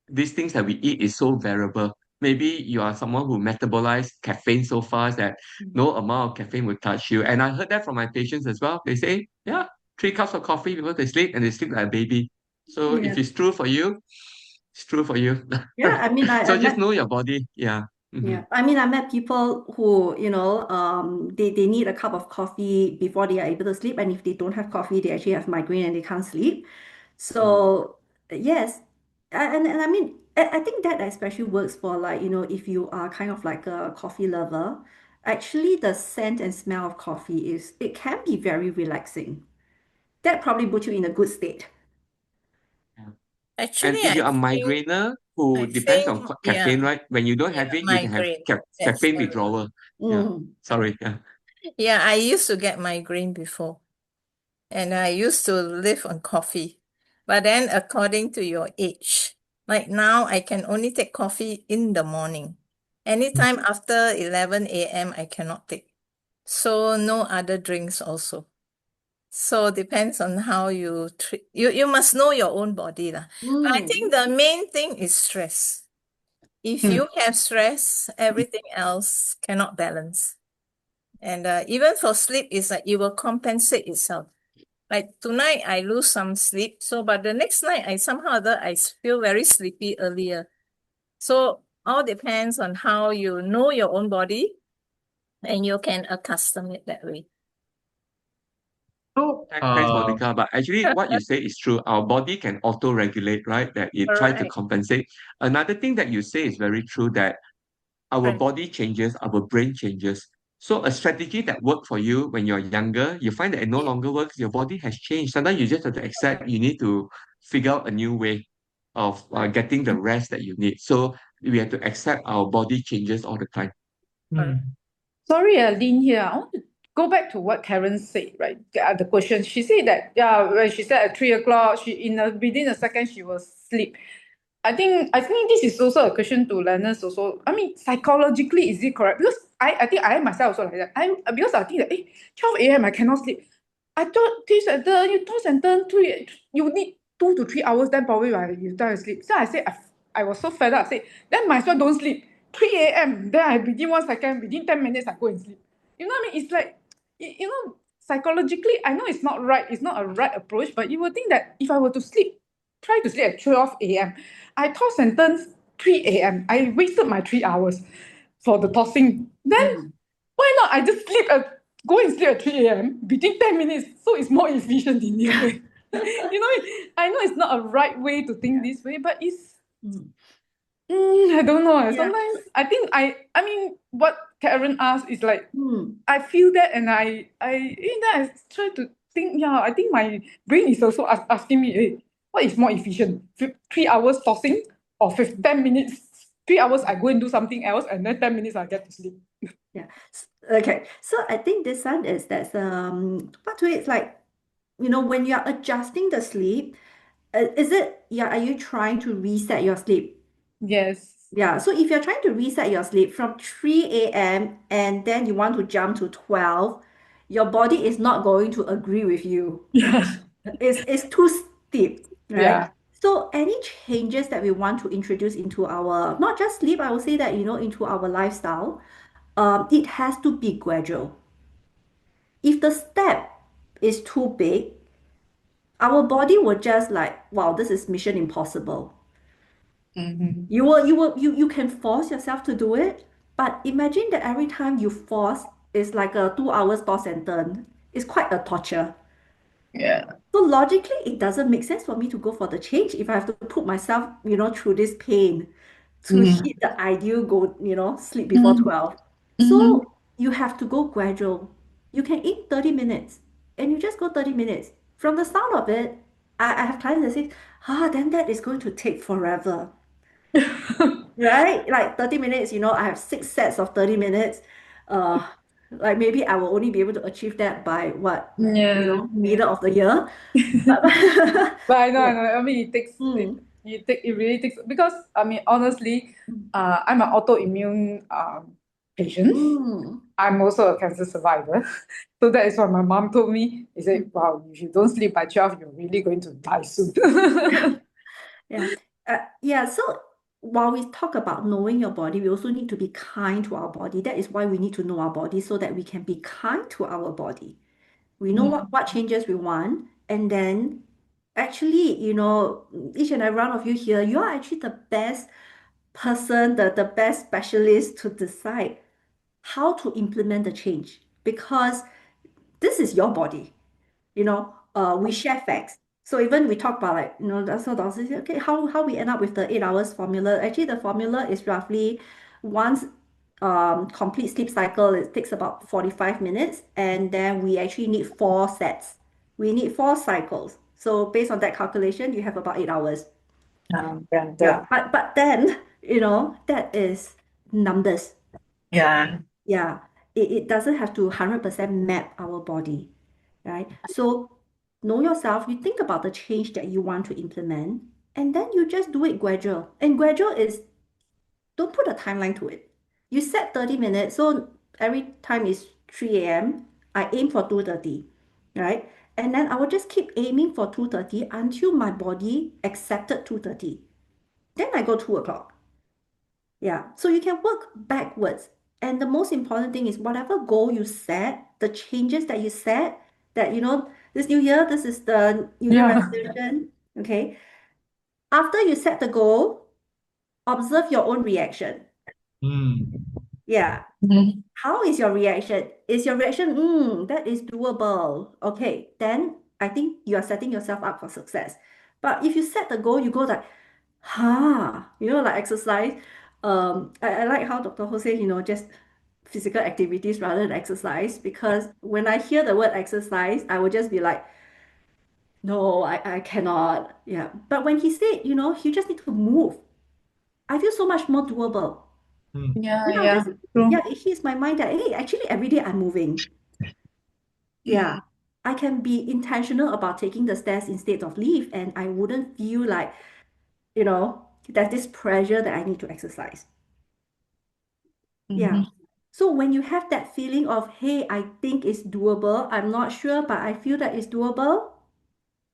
these things that we eat is so variable. Maybe you are someone who metabolizes caffeine so fast that no amount of caffeine will touch you. And I heard that from my patients as well. They say, yeah, 3 cups of coffee before they sleep, and they sleep like a baby. So if yeah. it's true for you, it's true for you. Yeah, I mean, I So just met know your body. Yeah. Mhm. Yeah, I mean, I met people who, they need a cup of coffee before they are able to sleep, and if they don't have coffee, they actually have migraine and they can't sleep. Mm. So yes, and I mean, I think that especially works for like, if you are kind of like a coffee lover, actually the scent and smell of coffee it can be very relaxing. That probably puts you in a good state. And Actually, if I you're a think migrainer who I depends on think yeah, caffeine, right? When you don't have it, you can have migraine. Yes. caffeine withdrawal. Yeah. Mm. Sorry. Yeah. Yeah, I used to get migraine before, and I used to live on coffee. But then, according to your age, like now, I can only take coffee in the morning. Anytime after 11 a.m., I cannot take. So no other drinks also. So depends on how you treat. You must know your own body lah. But I think the main thing is stress. If you have stress, everything else cannot balance. And even for sleep, it's like it will compensate itself. Like tonight, I lose some sleep. So, but the next night, I somehow or other, I feel very sleepy earlier. So all depends on how you know your own body and you can accustom it that way. So, Thanks, Monica. But actually, what you say is true. Our body can auto-regulate, right? That it try to Correct. compensate. Another thing that you say is very true, that our Right. body changes, our brain changes. So a strategy that worked for you when you're younger, you find that it no longer works. Your body has changed. Sometimes you just have to accept you need to figure out a new way of getting the rest that you need. So we have to accept our body changes all the time. Sorry, Lynn here. I want to go back to what Karen said, right? The question. She said that, yeah, when she said at 3 o'clock, within a second she was asleep. I think this is also a question to learners also. I mean, psychologically, is it correct? Because I think I myself also like that. Because I think that 12 a.m. I cannot sleep. I thought you toss and turn you need 2 to 3 hours, then probably you die asleep. So I said I was so fed up. I said, then might as well don't sleep. 3 a.m. Then within 1 second, within 10 minutes, I go and sleep. You know what I mean? It's like psychologically, I know it's not right, it's not a right approach, but you would think that if I were to try to sleep at 12 a.m. I toss and turn 3 a.m. I wasted my 3 hours for the tossing. Then why not I just go and sleep at 3 a.m. within 10 minutes, so it's more efficient in this way. I know it's not a right way to think this way, but it's I don't know. Yeah. Sometimes I think I mean what Karen asked is like Mm. I feel that, and I try to think. Yeah, I think my brain is also asking me, hey, what is more efficient? 3 hours tossing or 10 minutes? 3 hours I go and do something else, and then 10 minutes I get to sleep. Yeah. Okay. So I think this one part to it, it's like, when you're adjusting the sleep, are you trying to reset your sleep? Yes. Yeah. So if you're trying to reset your sleep from 3 a.m. and then you want to jump to 12, your body is not going to agree with you. Yeah. It's too steep, right? Yeah. So any changes that we want to introduce into our, not just sleep, I would say that, into our lifestyle, it has to be gradual. If the step is too big, our body will just like, wow, this is mission impossible. Mm-hmm. You can force yourself to do it, but imagine that every time you force, it's like a 2 hours toss and turn. It's quite a torture. Yeah. So logically, it doesn't make sense for me to go for the change if I have to put myself, through this pain to hit the ideal goal, sleep before 12. So you have to go gradual. You can eat 30 minutes and you just go 30 minutes. From the sound of it, I have clients that say, then that is going to take forever. Right? Like 30 minutes, I have 6 sets of 30 minutes. Like maybe I will only be able to achieve that by what, Yeah. middle of the year. But I know, Yeah. I know. I mean, it really takes, because I mean, honestly, I'm an autoimmune patient. I'm also a cancer survivor. So that is what my mom told me. She said, wow, if you don't sleep by 12, you're really going to die soon. Yeah. So while we talk about knowing your body, we also need to be kind to our body. That is why we need to know our body so that we can be kind to our body. We know what changes we want, and then actually, each and every one of you here, you are actually the best person, the best specialist to decide how to implement the change, because this is your body. We share facts. So even we talk about, like, that's what doctors say, okay, how we end up with the 8 hours formula. Actually, the formula is roughly once complete sleep cycle, it takes about 45 minutes, and then we actually need 4 sets. We need 4 cycles. So based on that calculation, you have about 8 hours. Yeah, but then, that is numbers. Yeah. Yeah, it doesn't have to 100% map our body, right? So know yourself, you think about the change that you want to implement, and then you just do it gradual. And gradual is, don't put a timeline to it. You set 30 minutes, so every time is 3 a.m., I aim for 2:30, right? And then I will just keep aiming for 2:30 until my body accepted 2:30. Then I go 2 o'clock. Yeah, so you can work backwards. And the most important thing is whatever goal you set, the changes that you set, that, this new year, this is the new year Yeah. resolution, okay? After you set the goal, observe your own reaction. Yeah. Mhm. How is your reaction? Is your reaction, that is doable? Okay, then I think you are setting yourself up for success. But if you set the goal, you go like, like exercise. I like how Dr. Ho said, just physical activities rather than exercise, because when I hear the word exercise, I would just be like, no, I cannot. Yeah. But when he said, you just need to move, I feel so much more doable. Yeah, Yeah, yeah, true. it hits my mind that, hey, actually every day I'm moving. Yeah. I can be intentional about taking the stairs instead of lift, and I wouldn't feel like, there's this pressure that I need to exercise. Yeah. Mhm. So when you have that feeling of, hey, I think it's doable, I'm not sure, but I feel that it's doable,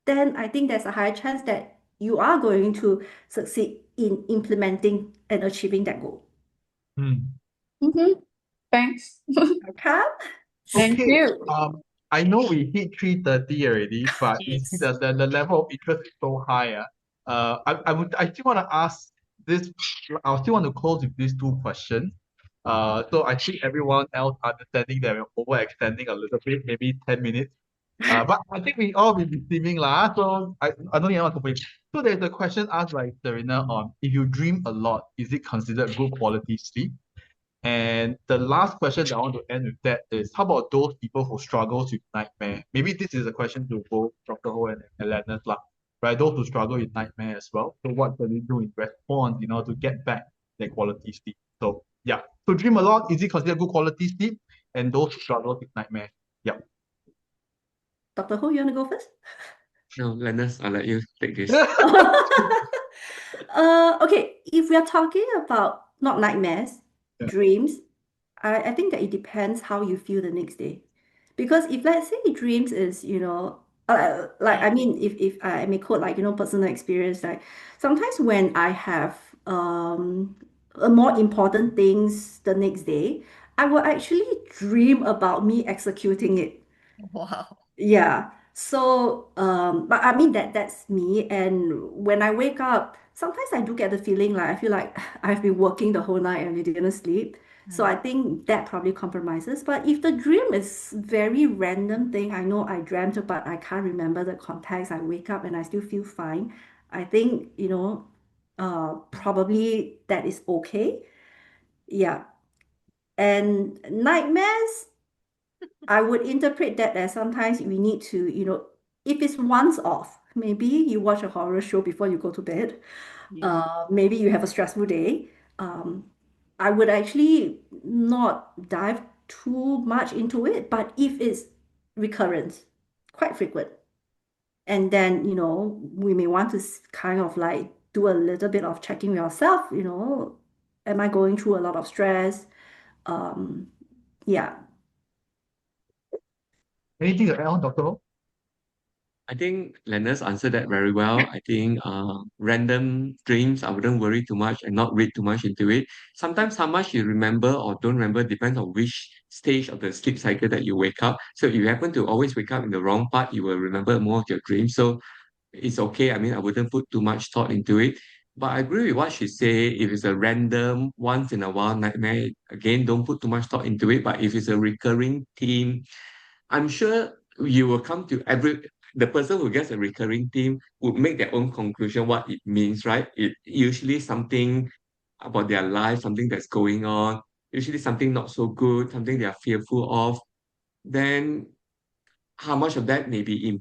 then I think there's a higher chance that you are going to succeed in implementing and achieving that goal. Mhm. Thanks. Okay? Thank Okay. you. I know we hit 3:30 already, but you see Yes. the level of interest is so high. I still want to ask this. I still want to close with these 2 questions. So I think everyone else understanding that we're overextending a little bit, maybe 10 minutes. But I think we all be receiving lah. So I don't even want to wait. So there's a question asked by Serena on, if you dream a lot, is it considered good quality sleep? And the last question that I want to end with that is, how about those people who struggles with nightmare? Maybe this is a question to both Dr. Ho and Eleanor, right? Those who struggle with nightmare as well. So what can we do in response, to get back their quality sleep? So yeah. So dream a lot, is it considered good quality sleep? And those who struggle with nightmare. Yeah. Dr. Ho, you want to go first? No, Lennox, I'll let you take this. Okay, if we are talking about not nightmares, Yeah. dreams, I think that it depends how you feel the next day. Because if let's say dreams is, like I mean, if I may quote like, personal experience, like sometimes when I have a more important things the next day, I will actually dream about me executing it. Wow. Yeah. So, but I mean that's me. And when I wake up, sometimes I do get the feeling like I feel like I've been working the whole night and I didn't sleep. So I think that probably compromises. But if the dream is very random thing, I know I dreamt, but I can't remember the context. I wake up and I still feel fine. I think, probably that is okay. Yeah. And nightmares, I would interpret that as sometimes we need to, if it's once off, maybe you watch a horror show before you go to bed. Maybe you have a stressful day. I would actually not dive too much into it, but if it's recurrent, quite frequent, and then, we may want to kind of like do a little bit of checking yourself, am I going through a lot of stress? Um, yeah. Anything to add on, Dr. Ho? I think Lennox answered that very well. I think random dreams, I wouldn't worry too much and not read too much into it. Sometimes how much you remember or don't remember depends on which stage of the sleep cycle that you wake up. So if you happen to always wake up in the wrong part, you will remember more of your dreams. So it's okay. I mean, I wouldn't put too much thought into it. But I agree with what she say. If it's a random, once in a while nightmare, again, don't put too much thought into it. But if it's a recurring theme, I'm sure you will come to the person who gets a recurring theme would make their own conclusion what it means, right? It usually something about their life, something that's going on. usually something not so good, something they are fearful of, then how much of that may be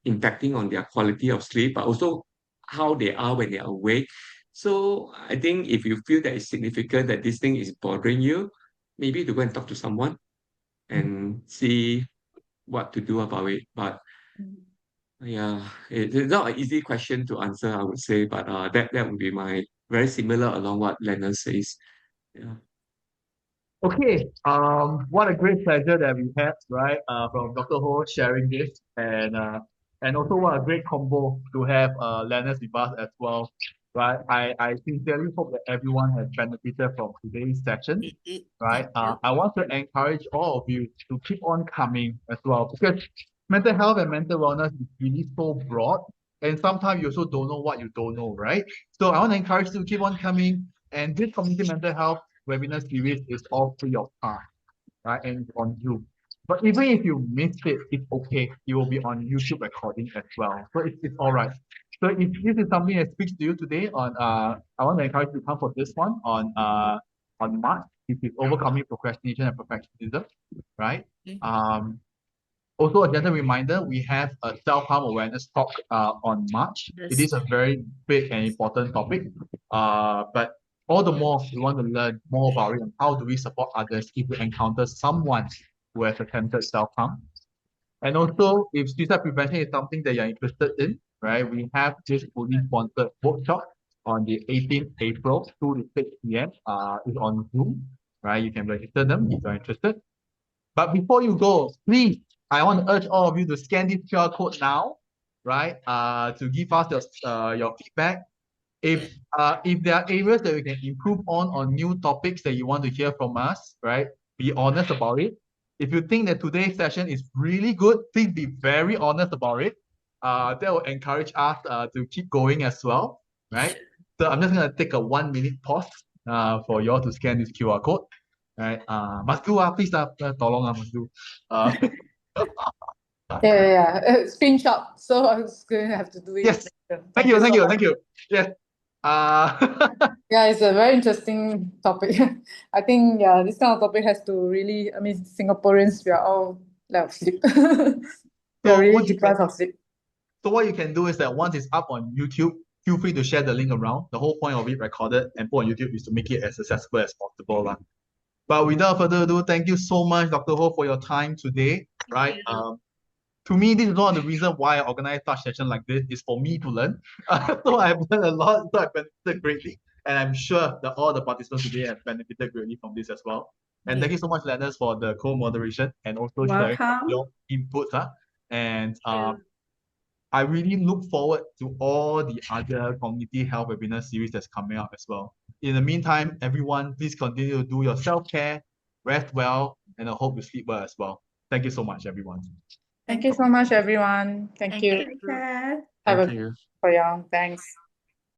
impacting on their quality of sleep, but also how they are when they are awake. So I think if you feel that it's significant that this thing is bothering you, maybe to go and talk to someone and see what to do about it. But yeah, it's not an easy question to answer, I would say, but that would be my very similar along what Leonard says. Yeah. Okay, what a great pleasure that we had, right? From Dr. Ho sharing this, and also what a great combo to have Lanurse with us as well, right? I sincerely hope that everyone has benefited from today's session, right? I want to encourage all of you to keep on coming as well, because mental health and mental wellness is really so broad, and sometimes you also don't know what you don't know, right? So I want to encourage you to keep on coming, and this community mental health webinar series is all free of charge, right? And it's on Zoom. But even if you missed it, it's okay. It will be on YouTube recording as well. So it's all right. So if this is something that speaks to you today on I want to encourage you to come for this one on March. It is overcoming procrastination and perfectionism, right? Also, a gentle reminder, we have a self-harm awareness talk on March. It is a very big and important topic. But all the more we want to learn more about it and how do we support others if we encounter someone who has attempted self-harm. And also, if suicide prevention is something that you're interested in, right, we have this fully sponsored workshop on the 18th April, 2 to 6 p.m. It's on Zoom, right? You can register them if you're interested. But before you go, please, I want to urge all of you to scan this QR code now, right? To give us your feedback. If there are areas that we can improve on new topics that you want to hear from us, right? Be honest about it. If you think that today's session is really good, please be very honest about it. That will encourage us to keep going as well, right? So I'm just gonna take a 1 minute pause for you all to scan this QR code. Right. Must do please tolong must do. Screenshot. So I was going to have to do it. Yes. later. Thank you, so thank you, much. thank you. Yes. Yeah, it's a very interesting topic. I think this kind of topic has to really. I mean, Singaporeans, we are all lack of sleep. We are really deprived of sleep. So what you can do is that once it's up on YouTube, feel free to share the link around. The whole point of it recorded and put on YouTube is to make it as accessible as possible. But without further ado, thank you so much, Dr. Ho, for your time today. Right. To me, this is one of the reasons why I organize such sessions like this is for me to learn. So I've learned a lot, so I benefited greatly. And I'm sure that all the participants today have benefited greatly from this as well. And thank you so much, Lanurse, for the co-moderation and also sharing your inputs. And I really look forward to all the other community health webinar series that's coming out as well. In the meantime, everyone, please continue to do your self-care, rest well, and I hope you sleep well as well. Thank you so much, everyone. Thank you so much, everyone. Thank you. Take care. Have Thank a you. for your thanks.